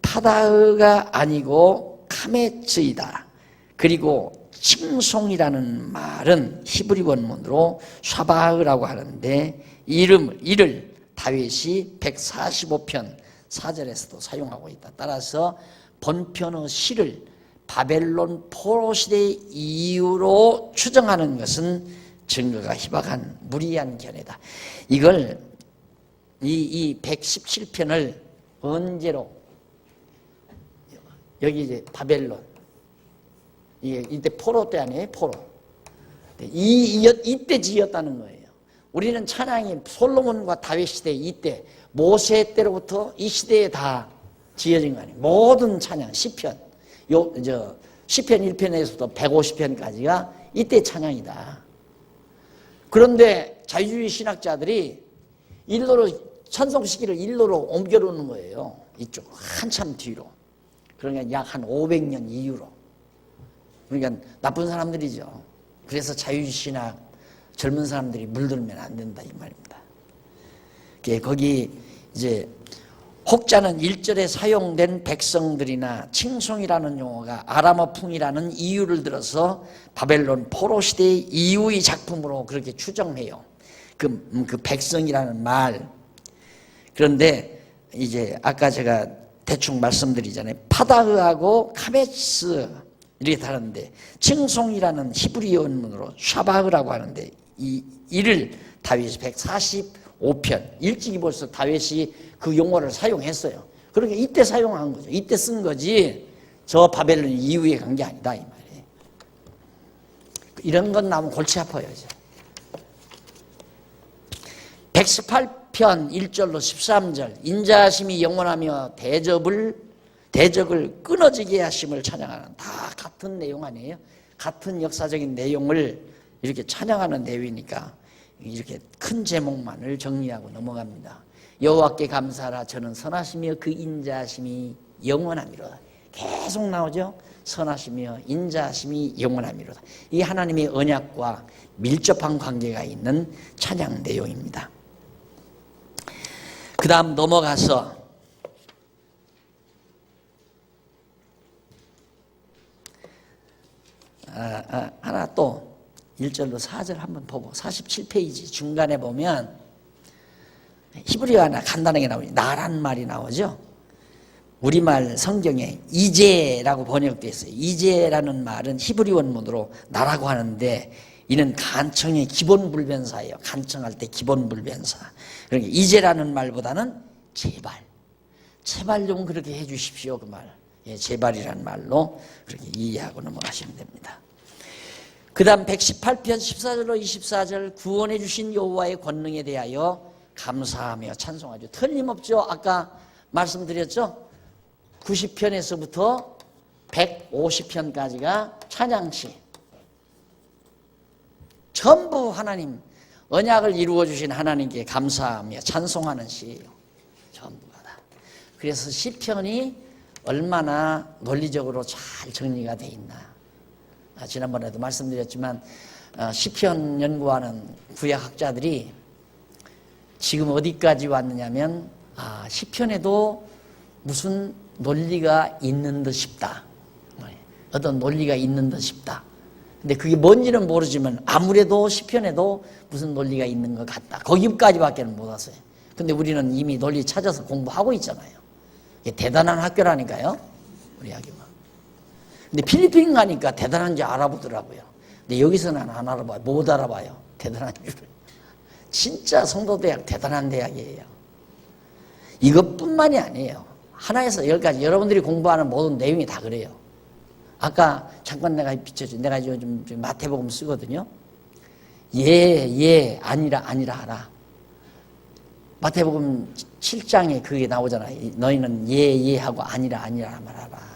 파다의가 아니고 카메츠이다. 그리고 칭송이라는 말은 히브리 원문으로 샤바흐라고 하는데 이를 다윗이 145편 4절에서도 사용하고 있다. 따라서 본편의 시를 바벨론 포로 시대의 이유로 추정하는 것은 증거가 희박한 무리한 견해다. 이걸 이 117편을 언제로 여기 이제 바벨론 이때 포로 때 아니에요? 포로. 이때 지었다는 거예요. 우리는 찬양이 솔로몬과 다윗 시대 이때 모세 때로부터 이 시대에 다 지어진 거 아니에요. 모든 찬양 시편 시편 1편에서부터 150편까지가 이때 찬양이다. 그런데 자유주의 신학자들이 찬송 시기를 일로로 옮겨놓는 거예요. 이쪽 한참 뒤로. 그러니까 약 한 500년 이후로. 그러니까 나쁜 사람들이죠. 그래서 자유주의 신학 젊은 사람들이 물들면 안 된다 이 말입니다. 거기 이제 혹자는 1절에 사용된 백성들이나 칭송이라는 용어가 아람어풍이라는 이유를 들어서 바벨론 포로 시대의 이후의 작품으로 그렇게 추정해요. 그 백성이라는 말. 그런데 이제 아까 제가 대충 말씀드리잖아요. 파다흐하고 카메스 이렇게 다른데 칭송이라는 히브리 원문으로 샤바흐라고 하는데 이를 다윗이 145편 일찍이 벌써 다윗이 그 용어를 사용했어요. 그러니까 이때 사용한 거죠. 이때 쓴 거지 저 바벨론 이후에 간 게 아니다 이 말이에요. 이런 건 나오면 골치 아파요. 이제. 118편 1절로 13절 인자하심이 영원하며 대적을 끊어지게 하심을 찬양하는 다 같은 내용 아니에요? 같은 역사적인 내용을 이렇게 찬양하는 내용이니까 이렇게 큰 제목만을 정리하고 넘어갑니다. 여호와께 감사하라. 저는 선하시며 그 인자하심이 영원하미로다. 계속 나오죠. 선하시며 인자하심이 영원하미로다. 이 하나님의 언약과 밀접한 관계가 있는 찬양 내용입니다. 그 다음 넘어가서 하나 또 1절로 4절 한번 보고 47페이지 중간에 보면 히브리어 하나 간단하게 나오죠. 나란 말이 나오죠. 우리말 성경에 이제라고 번역되어 있어요. 이제라는 말은 히브리 원문으로 나라고 하는데 이는 간청의 기본 불변사예요. 간청할 때 기본 불변사. 그러니까 이제라는 말보다는 제발 좀 그렇게 해 주십시오. 그 말. 예, 제발이라는 말로 그렇게 이해하고 넘어가시면 됩니다. 그 다음 118편 14절로 24절 구원해 주신 여호와의 권능에 대하여 감사하며 찬송하죠. 틀림없죠. 아까 말씀드렸죠. 90편에서부터 150편까지가 찬양시. 전부 하나님 언약을 이루어 주신 하나님께 감사하며 찬송하는 시예요. 전부가 다. 그래서 시편이 얼마나 논리적으로 잘 정리가 돼 있나. 지난번에도 말씀드렸지만 시편 연구하는 구약학자들이 지금 어디까지 왔느냐면 시편에도 무슨 논리가 있는 듯 싶다. 어떤 논리가 있는 듯 싶다. 근데 그게 뭔지는 모르지만 아무래도 시편에도 무슨 논리가 있는 것 같다. 거기까지밖에는 못 왔어요. 근데 우리는 이미 논리 찾아서 공부하고 있잖아요. 이게 대단한 학교라니까요. 우리 학교가. 근데 필리핀 가니까 대단한지 알아보더라고요. 근데 여기서는 안 알아봐요. 못 알아봐요. 대단한 줄을. 진짜 성도대학 대단한 대학이에요. 이것뿐만이 아니에요. 하나에서 10가지 여러분들이 공부하는 모든 내용이 다 그래요. 아까 잠깐 내가 비춰줘. 내가 요즘 마태복음 쓰거든요. 아니라 하라. 마태복음 7장에 그게 나오잖아요. 너희는 하고 아니라 말하라.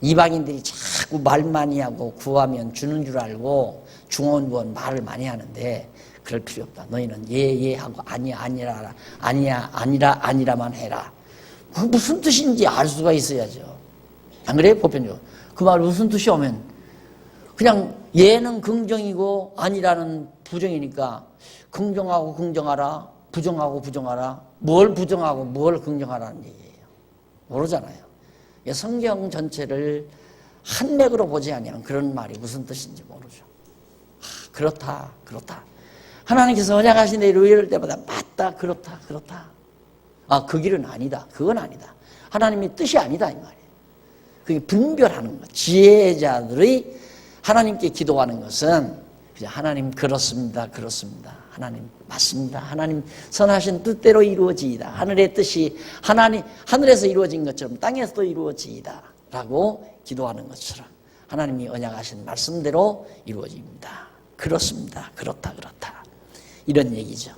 이방인들이 자꾸 말 많이 하고 구하면 주는 줄 알고 중언부언 말을 많이 하는데 그럴 필요 없다. 너희는 하고 아니라만 해라. 그 무슨 뜻인지 알 수가 있어야죠. 안 그래요? 보편적으로. 그 말 무슨 뜻이 오면 그냥 예는 긍정이고 아니라는 부정이니까 긍정하고 긍정하라, 부정하고 부정하라, 뭘 부정하고 뭘 긍정하라는 얘기예요. 모르잖아요. 성경 전체를 한 맥으로 보지 아니하면 그런 말이 무슨 뜻인지 모르죠. 그렇다. 하나님께서 언약하신 대로 이럴 때마다 맞다, 그렇다. 그 길은 아니다. 그건 아니다. 하나님의 뜻이 아니다 이 말이에요. 그게 분별하는 것. 지혜자들의 하나님께 기도하는 것은 그냥 하나님 그렇습니다. 하나님 맞습니다. 하나님 선하신 뜻대로 이루어지이다. 하늘의 뜻이 하늘에서 이루어진 것처럼 땅에서도 이루어지이다. 라고 기도하는 것처럼 하나님이 언약하신 말씀대로 이루어집니다. 그렇습니다. 그렇다. 이런 얘기죠.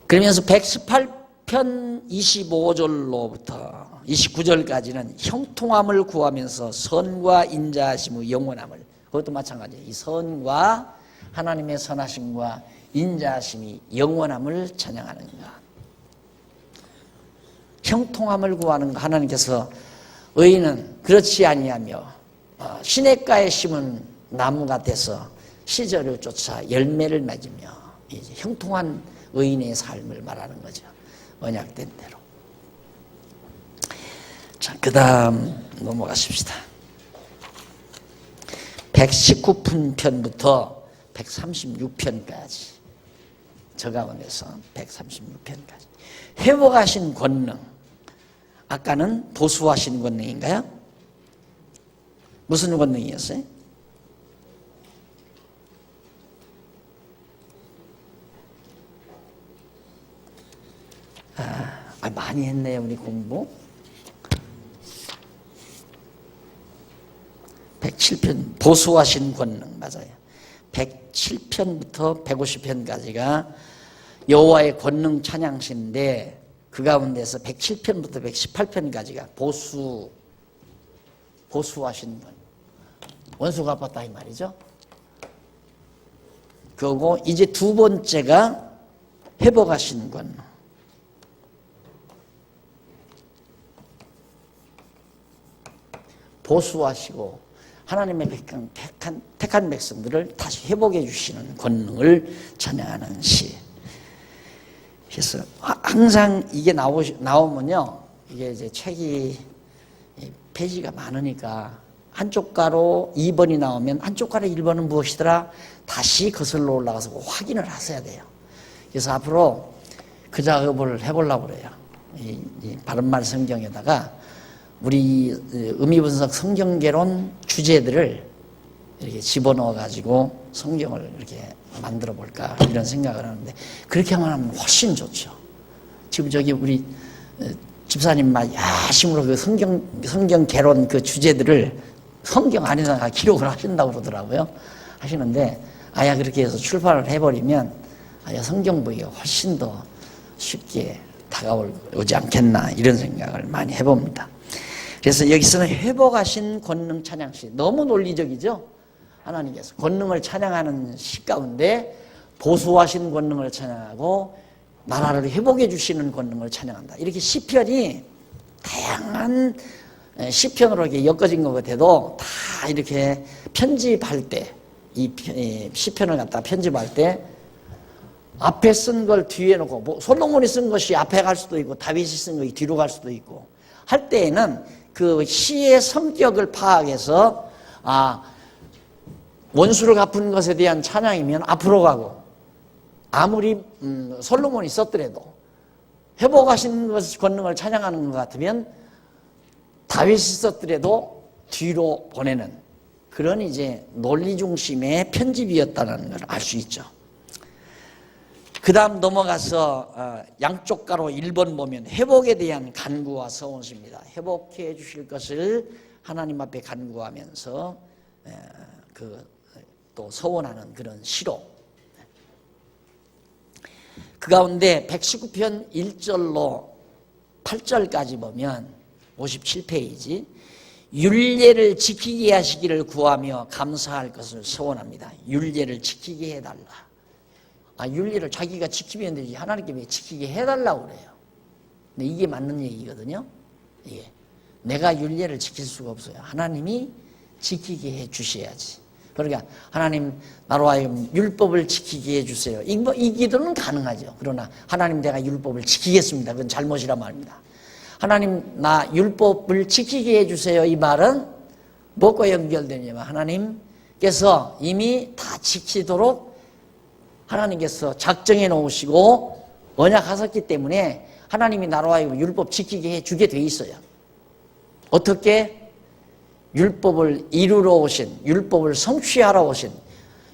그러면서 118편 25절로부터 29절까지는 형통함을 구하면서 선과 인자하심의 영원함을, 그것도 마찬가지예요. 이 선과 하나님의 선하심과 인자하심이 영원함을 찬양하는 것. 형통함을 구하는 것. 하나님께서 의인은 그렇지 아니하며 시냇가에 심은 나무가 돼서 시절을 쫓아 열매를 맺으며, 이제 형통한 의인의 삶을 말하는 거죠. 언약된 대로. 자, 그 다음 넘어가십시다. 119편부터 136편까지, 저 가운데서 136편까지 회복하신 권능. 아까는 보수하신 권능인가요? 무슨 권능이었어요? 많이 했네요, 우리 공부. 107편 보수하신 권능, 맞아요. 107편부터 150편까지가 여호와의 권능 찬양시인데 그 가운데서 107편부터 118편까지가 보수하신 분. 원수가 아팠다 이 말이죠. 그거고 이제 두 번째가 회복하신 권능. 보수하시고 하나님의 택한 백성들을 다시 회복해 주시는 권능을 찬양하는 시. 그래서 항상 이게 나오면요, 이게 이제 책이 페이지가 많으니까 한쪽 가로 2번이 나오면 한쪽 가로 1번은 무엇이더라? 다시 거슬러 올라가서 확인을 하셔야 돼요. 그래서 앞으로 그 작업을 해보려고 그래요. 이 바른말 성경에다가 우리 의미분석 성경개론 주제들을 이렇게 집어넣어 가지고 성경을 이렇게 만들어 볼까 이런 생각을 하는데, 그렇게 하면 훨씬 좋죠. 지금 저기 우리 집사님만 야심으로 그 성경개론 그 주제들을 성경 안에다가 기록을 하신다고 그러더라고요. 하시는데 아야 그렇게 해서 출판을 해버리면 아야 성경 보기가 훨씬 더 쉽게 다가오지 않겠나 이런 생각을 많이 해봅니다. 그래서 여기서는 회복하신 권능 찬양시, 너무 논리적이죠. 하나님께서 권능을 찬양하는 시 가운데 보수하신 권능을 찬양하고 나라를 회복해 주시는 권능을 찬양한다. 이렇게 시편이 다양한 시편으로 이렇게 엮어진 것 같아도 다 이렇게 편집할 때, 이 시편을 갖다 편집할 때 앞에 쓴 걸 뒤에 놓고, 뭐 솔로몬이 쓴 것이 앞에 갈 수도 있고 다윗이 쓴 것이 뒤로 갈 수도 있고 할 때에는 그 시의 성격을 파악해서 원수를 갚은 것에 대한 찬양이면 앞으로 가고, 아무리 솔로몬이 썼더라도 회복하신 것 권능을 찬양하는 것 같으면 다윗이 썼더라도 뒤로 보내는 그런 이제 논리 중심의 편집이었다는 걸 알 수 있죠. 그 다음 넘어가서 양쪽 가로 1번 보면 회복에 대한 간구와 서원입니다. 회복해 주실 것을 하나님 앞에 간구하면서 또 서원하는 그런 시로. 그 가운데 119편 1절로 8절까지 보면 57페이지, 율례를 지키게 하시기를 구하며 감사할 것을 서원합니다. 율례를 지키게 해달라. 율례를 자기가 지키면 되지 하나님께 왜 지키게 해달라고 그래요. 근데 이게 맞는 얘기거든요. 이게 내가 율례를 지킬 수가 없어요. 하나님이 지키게 해 주셔야지. 그러니까 하나님 나로 하여금 율법을 지키게 해주세요. 이 기도는 가능하죠. 그러나 하나님 내가 율법을 지키겠습니다. 그건 잘못이라 말입니다. 하나님 나 율법을 지키게 해주세요. 이 말은 무엇과 연결되냐면 하나님께서 이미 다 지키도록 하나님께서 작정해 놓으시고 언약하셨기 때문에 하나님이 나로 하여금 율법 지키게 해주게 돼 있어요. 어떻게? 율법을 이루러 오신, 율법을 성취하러 오신,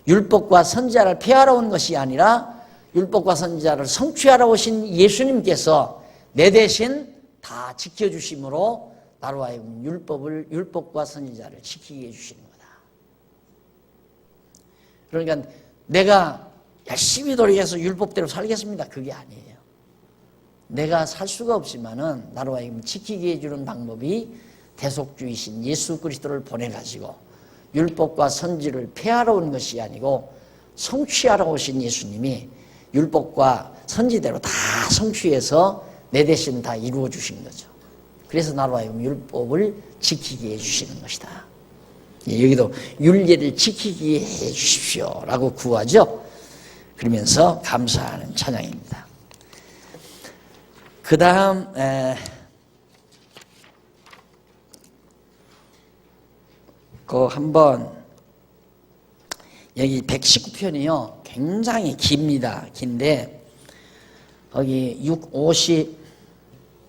율법과 선지자를 폐하러 온 것이 아니라 율법과 선지자를 성취하러 오신 예수님께서 내 대신 다 지켜주심으로 나로 하여금 율법과 선지자를 지키게 해주시는 거다. 그러니까 내가 열심히 노력해서 율법대로 살겠습니다. 그게 아니에요. 내가 살 수가 없지만은 나로 하여금 지키게 해주는 방법이 대속주이신 예수 그리스도를 보내가지고 율법과 선지를 폐하러 온 것이 아니고 성취하러 오신 예수님이 율법과 선지대로 다 성취해서 내 대신 다 이루어 주신 거죠. 그래서 나로 하여금 율법을 지키게 해주시는 것이다. 여기도 율례를 지키게 해주십시오 라고 구하죠. 그러면서 감사하는 찬양입니다. 그 다음 한번 여기 119편이요 굉장히 깁니다. 긴데 거기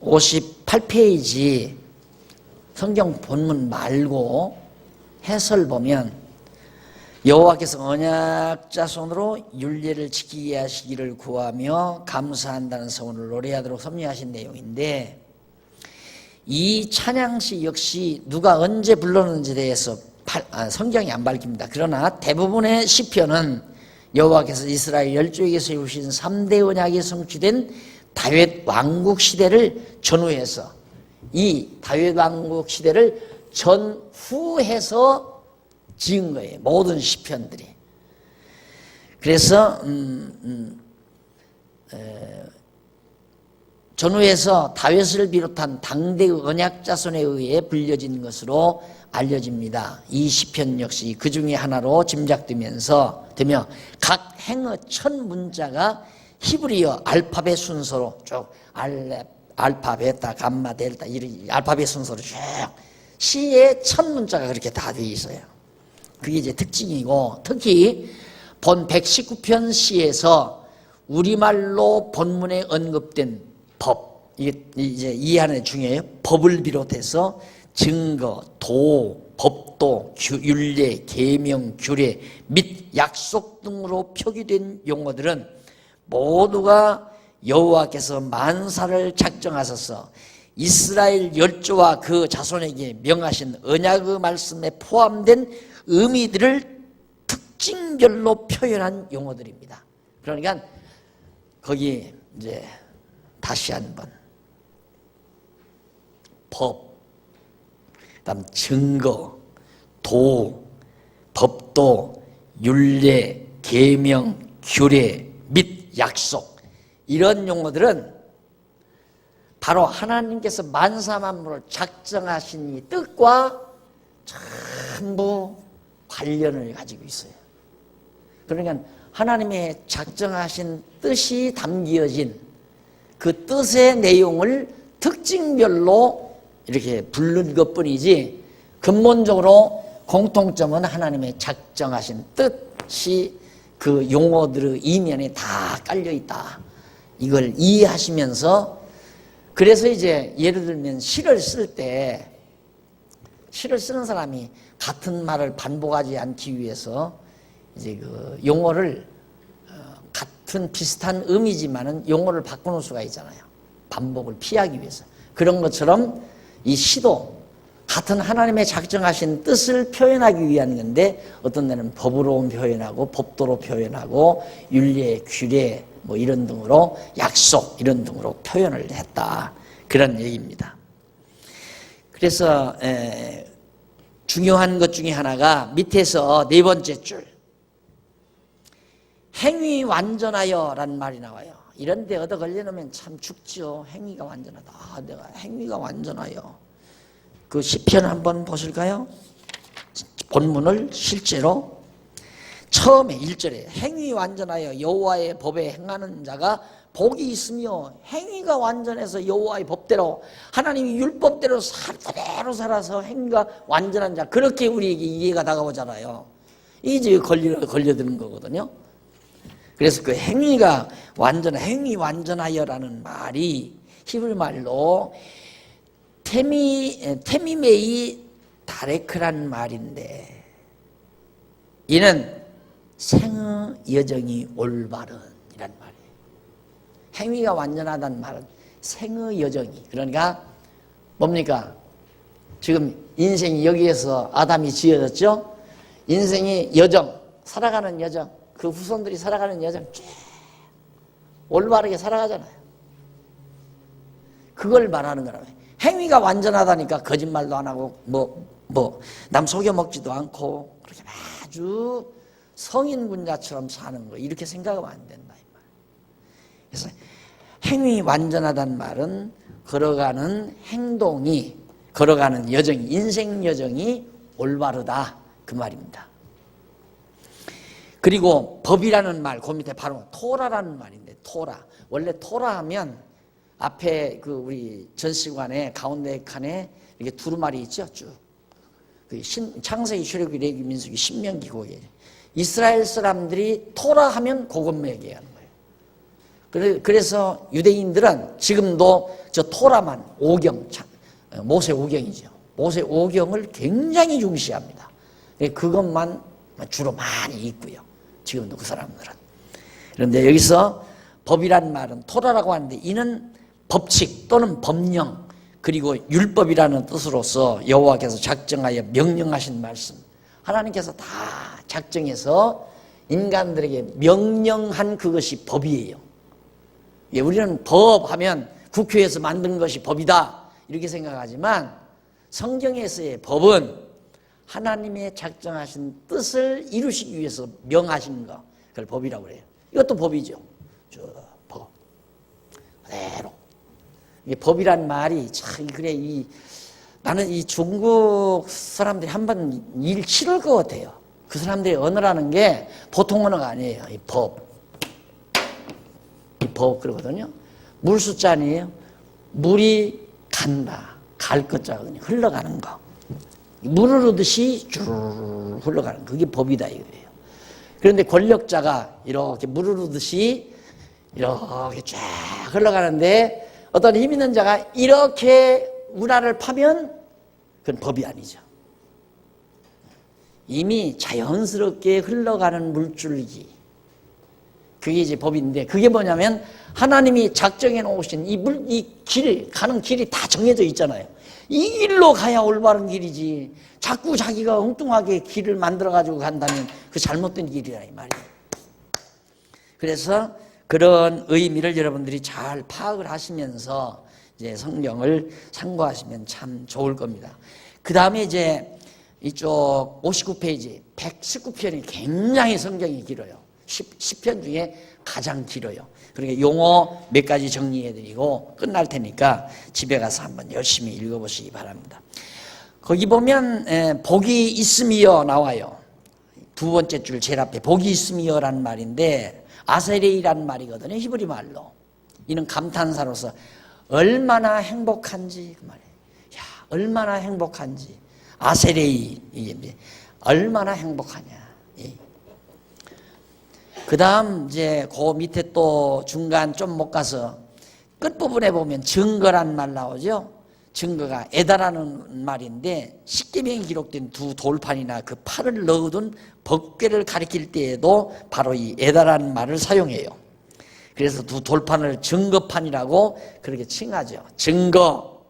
58페이지 성경 본문 말고 해설 보면 여호와께서 언약자 손으로 율례를 지키게 하시기를 구하며 감사한다는 소원을 노래하도록 섭리하신 내용인데, 이 찬양시 역시 누가 언제 불렀는지에 대해서 성경이 안 밝힙니다. 그러나 대부분의 시편은 여호와께서 이스라엘 열조에게 세우신 3대 언약이 성취된 다윗 왕국 시대를 전후해서, 이 다윗 왕국 시대를 전후해서 지은 거예요. 모든 시편들이. 그래서 전후에서 다윗을 비롯한 당대 언약 자손에 의해 불려진 것으로 알려집니다. 이 시편 역시 그 중에 하나로 짐작되며 각 행의 첫 문자가 히브리어 알파벳 순서로 쭉 알파, 베타, 감마, 델타 이런 알파벳 순서로 쭉 시의 첫 문자가 그렇게 다 되어 있어요. 그게 이제 특징이고, 특히 본 119편 시에서 우리말로 본문에 언급된 법, 이게 이제 이해하는 게 중요해요. 법을 비롯해서 증거, 도, 법도, 율례, 계명, 규례 및 약속 등으로 표기된 용어들은 모두가 여호와께서 만사를 작정하셔서 이스라엘 열조와 그 자손에게 명하신 언약의 말씀에 포함된 의미들을 특징별로 표현한 용어들입니다. 그러니까 거기 이제 다시 한번 법, 그다음 증거, 도, 법도, 율례, 계명, 규례 및 약속, 이런 용어들은 바로 하나님께서 만사만물을 작정하신 이 뜻과 전부 관련을 가지고 있어요. 그러니까 하나님의 작정하신 뜻이 담겨진 그 뜻의 내용을 특징별로 이렇게 부른 것뿐이지, 근본적으로 공통점은 하나님의 작정하신 뜻이 그 용어들의 이면에 다 깔려 있다. 이걸 이해하시면서, 그래서 이제 예를 들면 시를 쓰는 사람이 같은 말을 반복하지 않기 위해서 이제 그 용어를 같은 비슷한 의미지만은 용어를 바꾸는 수가 있잖아요. 반복을 피하기 위해서. 그런 것처럼 이 시도 같은 하나님의 작정하신 뜻을 표현하기 위한 건데, 어떤 데는 법으로 표현하고 법도로 표현하고 율례, 규례 뭐 이런 등으로, 약속 이런 등으로 표현을 했다, 그런 얘기입니다. 그래서 중요한 것 중에 하나가 밑에서 네 번째 줄, 행위 완전하여 라는 말이 나와요. 이런 데 얻어 걸려놓으면 참 죽죠. 행위가 완전하다. 아, 내가 행위가 완전하여. 그 시편 한번 보실까요? 본문을 실제로 처음에 1절에 행위 완전하여 여호와의 법에 행하는 자가 복이 있으며, 행위가 완전해서 여호와의 법대로, 하나님의 율법대로 그대로 살아서 행위가 완전한 자, 그렇게 우리에게 이해가 다가오잖아요. 이제 걸려드는 거거든요. 그래서 그 행위가 행위 완전하여라는 말이 히브리 말로 테미메이 다레크라는 말인데, 이는 생의 여정이 올바른 이란 말이에요. 행위가 완전하다는 말은 생의 여정이, 그러니까 뭡니까? 지금 인생이 여기에서 아담이 지어졌죠? 인생이 여정, 살아가는 여정, 그 후손들이 살아가는 여정 쭉 올바르게 살아가잖아요. 그걸 말하는 거라고요. 행위가 완전하다니까 거짓말도 안 하고 남 속여 먹지도 않고 그렇게 아주 성인군자처럼 사는 거, 이렇게 생각하면 안 된다 이 말. 그래서 행위 완전하다는 말은 걸어가는 행동이, 걸어가는 여정이, 인생 여정이 올바르다, 그 말입니다. 그리고 법이라는 말, 그 밑에 바로 토라라는 말인데, 토라. 원래 토라 하면 앞에 그 우리 전시관에 가운데 칸에 이렇게 두루마리 있죠, 쭉. 그 창세기, 출애굽기, 레위기, 민수기, 신명기, 거기에 이스라엘 사람들이 토라 하면 그것만 얘기하는 거예요. 그래서 유대인들은 지금도 저 토라만, 오경, 모세 오경이죠. 모세 오경을 굉장히 중시합니다. 그것만 주로 많이 읽고요. 지금도 그 사람들은. 그런데 여기서 법이란 말은 토라라고 하는데, 이는 법칙 또는 법령, 그리고 율법이라는 뜻으로서 여호와께서 작정하여 명령하신 말씀, 하나님께서 다 작정해서 인간들에게 명령한 그것이 법이에요. 우리는 법하면 국회에서 만든 것이 법이다 이렇게 생각하지만, 성경에서의 법은 하나님의 작정하신 뜻을 이루시기 위해서 명하신 것, 그걸 법이라고 그래요. 이것도 법이죠. 저 법. 그대로. 이게 법이란 말이 참 그래 나는 이 중국 사람들이 한번 일 치를 것 같아요. 그 사람들의 언어라는 게 보통 언어가 아니에요. 이 법. 이 법 그러거든요. 물 숫자 아니에요. 물이 간다. 갈 것자거든요. 흘러가는 거. 물을 흐르듯이 쭉 흘러가는 거. 그게 법이다 이거예요. 그런데 권력자가 이렇게 물을 흐르듯이 이렇게 쫙 흘러가는데 어떤 힘 있는 자가 이렇게 운하를 파면 그건 법이 아니죠. 이미 자연스럽게 흘러가는 물줄기. 그게 이제 법인데 그게 뭐냐면 하나님이 작정해 놓으신 이 길, 가는 길이 다 정해져 있잖아요. 이 길로 가야 올바른 길이지. 자꾸 자기가 엉뚱하게 길을 만들어가지고 간다면 그 잘못된 길이라 이 말이에요. 그래서 그런 의미를 여러분들이 잘 파악을 하시면서 이제 성경을 참고하시면 참 좋을 겁니다. 그 다음에 이제 이쪽 59페이지 119편이 굉장히 성경이 길어요. 10편 중에 가장 길어요. 그러니까 용어 몇 가지 정리해드리고 끝날 테니까 집에 가서 한번 열심히 읽어보시기 바랍니다. 거기 보면 복이 있음이여 나와요. 두 번째 줄 제일 앞에 복이 있음이여라는 말인데 아세레이라는 말이거든요. 히브리 말로. 이는 감탄사로서 얼마나 행복한지 그 말이에요. 야, 얼마나 행복한지. 아세레이 이게 얼마나 행복하냐. 그 다음 이제 그 밑에 또 중간 좀 못 가서 끝부분에 보면 증거란 말 나오죠. 증거가 에다라는 말인데 십계명이 기록된 두 돌판이나 그 팔을 넣어둔 법궤를 가리킬 때에도 바로 이 에다라는 말을 사용해요. 그래서 두 돌판을 증거판이라고 그렇게 칭하죠. 증거,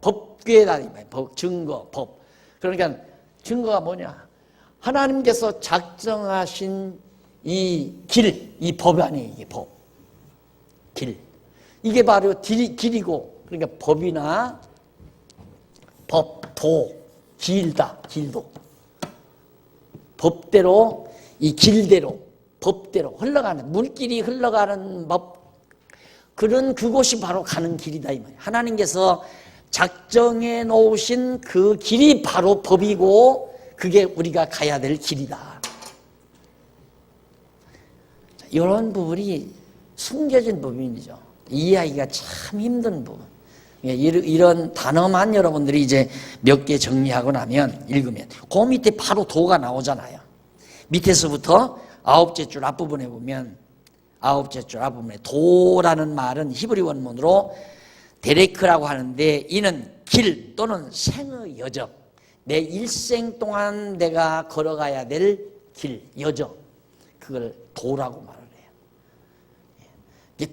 법궤다. 증거, 법. 그러니까 증거가 뭐냐? 하나님께서 작정하신 이 길, 이 법 아니에요. 이게 법. 길. 이게 바로 길이고, 그러니까 법이나 법, 도, 길다, 길도. 법대로, 이 길대로, 법대로 흘러가는, 물길이 흘러가는 법, 그런 그곳이 바로 가는 길이다. 이 말이에요. 하나님께서 작정해 놓으신 그 길이 바로 법이고, 그게 우리가 가야 될 길이다. 이런 부분이 숨겨진 부분이죠. 이해하기가 참 힘든 부분. 이런 단어만 여러분들이 이제 몇 개 정리하고 나면 읽으면 그 밑에 바로 도가 나오잖아요. 밑에서부터 아홉째 줄 앞부분에 보면 아홉째 줄 앞부분에 도라는 말은 히브리 원문으로 데레크라고 하는데 이는 길 또는 생의 여정. 내 일생 동안 내가 걸어가야 될 길, 여정. 그걸 도라고 말을 해요.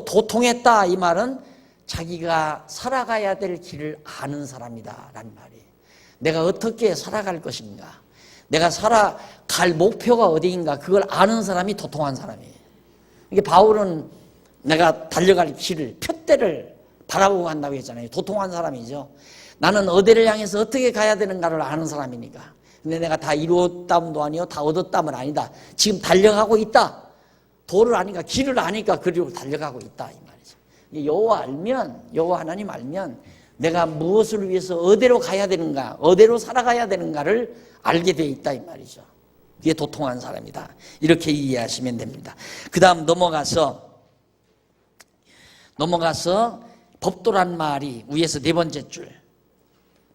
도통했다 이 말은 자기가 살아가야 될 길을 아는 사람이다 라는 말이에요. 내가 어떻게 살아갈 것인가, 내가 살아갈 목표가 어디인가 그걸 아는 사람이 도통한 사람이에요. 이게 바울은 내가 달려갈 길을, 표대를 바라보고 간다고 했잖아요. 도통한 사람이죠. 나는 어디를 향해서 어떻게 가야 되는가를 아는 사람이니까. 근데 내가 다 이루었담도 아니요, 다 얻었담은 아니다. 지금 달려가고 있다. 도를 아니까, 길을 아니까 그리로 달려가고 있다 이 말이죠. 여호와 알면, 여호와 하나님 알면 내가 무엇을 위해서 어디로 가야 되는가, 어디로 살아가야 되는가를 알게 돼 있다 이 말이죠. 이게 도통한 사람이다. 이렇게 이해하시면 됩니다. 그 다음 넘어가서 법도란 말이 위에서 네 번째 줄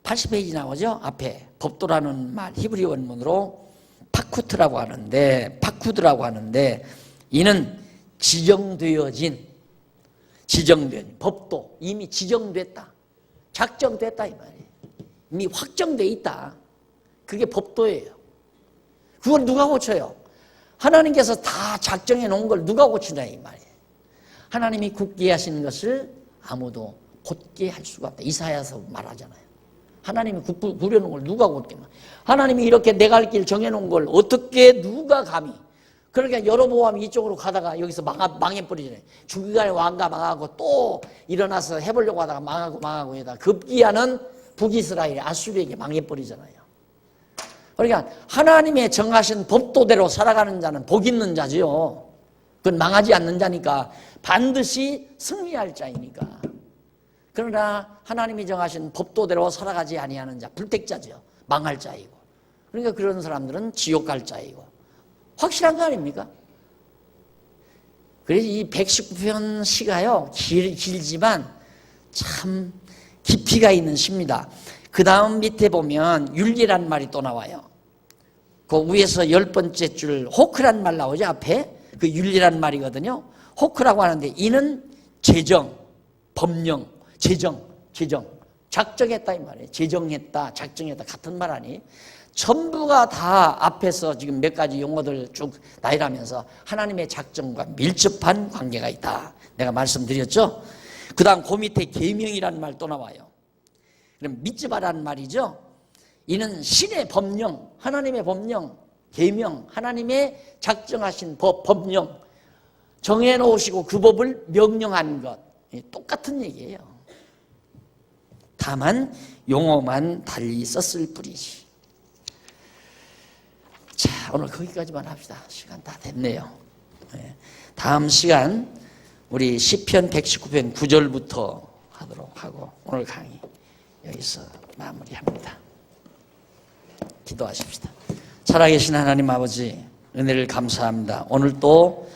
80페이지 나오죠? 앞에 법도라는 말 히브리 원문으로 파쿠드라고 하는데 이는 지정되어진 법도 이미 지정됐다. 작정됐다 이 말이에요. 이미 확정돼 있다. 그게 법도예요. 그걸 누가 고쳐요? 하나님께서 다 작정해 놓은 걸 누가 고치냐 이 말이에요. 하나님이 굳게 하시는 것을 아무도 곧게 할 수가 없다. 이사야서 말하잖아요. 하나님이 구려놓은 걸 누가 곧게 말. 하나님이 이렇게 내 갈 길 정해놓은 걸 어떻게 누가 감히. 그러니까 여로보암이 이쪽으로 가다가 여기서 망해버리잖아요. 주기관의 왕가 망하고 또 일어나서 해보려고 하다가 망하고 하다 급기야는 북이스라엘 아수르에게 망해버리잖아요. 그러니까 하나님의 정하신 법도대로 살아가는 자는 복 있는 자지요. 그건 망하지 않는 자니까, 반드시 승리할 자이니까. 그러나 하나님이 정하신 법도대로 살아가지 아니하는 자, 불택자죠. 망할 자이고. 그러니까 그런 사람들은 지옥 갈 자이고. 확실한 거 아닙니까? 그래서 이 119편 시가요, 길지만 참 깊이가 있는 시입니다. 그 다음 밑에 보면 윤리란 말이 또 나와요. 그 위에서 10번째 줄 호크란 말 나오죠. 앞에 그 윤리란 말이거든요. 호크라고 하는데, 이는 제정, 법령, 제정, 작정했다 이 말이에요. 제정했다, 작정했다 같은 말 아니? 전부가 다 앞에서 지금 몇 가지 용어들 쭉 나열하면서 하나님의 작정과 밀접한 관계가 있다. 내가 말씀드렸죠. 그 다음 그 밑에 계명이라는 말 또 나와요. 그럼 믿지 말라는 말이죠. 이는 신의 법령, 하나님의 법령, 계명, 하나님의 작정하신 법령, 정해놓으시고 그 법을 명령한 것, 똑같은 얘기예요. 다만 용어만 달리 썼을 뿐이지. 자, 오늘 거기까지만 합시다. 시간 다 됐네요. 다음 시간 우리 시편 119편 9절부터 하도록 하고, 오늘 강의 여기서 마무리합니다. 기도하십시다. 살아계신 하나님 아버지, 은혜를 감사합니다. 오늘 또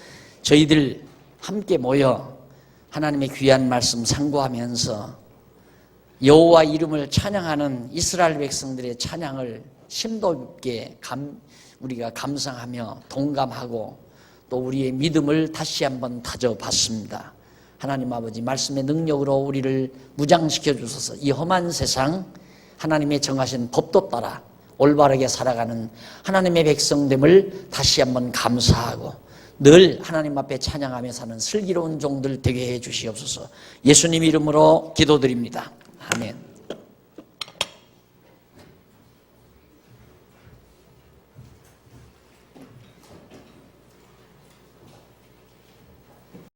저희들 함께 모여 하나님의 귀한 말씀 상고하면서 여호와 이름을 찬양하는 이스라엘 백성들의 찬양을 심도 깊게 우리가 감상하며 동감하고 또 우리의 믿음을 다시 한번 다져봤습니다. 하나님 아버지, 말씀의 능력으로 우리를 무장시켜 주셔서 이 험한 세상 하나님의 정하신 법도 따라 올바르게 살아가는 하나님의 백성됨을 다시 한번 감사하고 늘 하나님 앞에 찬양하며 사는 슬기로운 종들 되게 해 주시옵소서. 예수님 이름으로 기도드립니다. 아멘.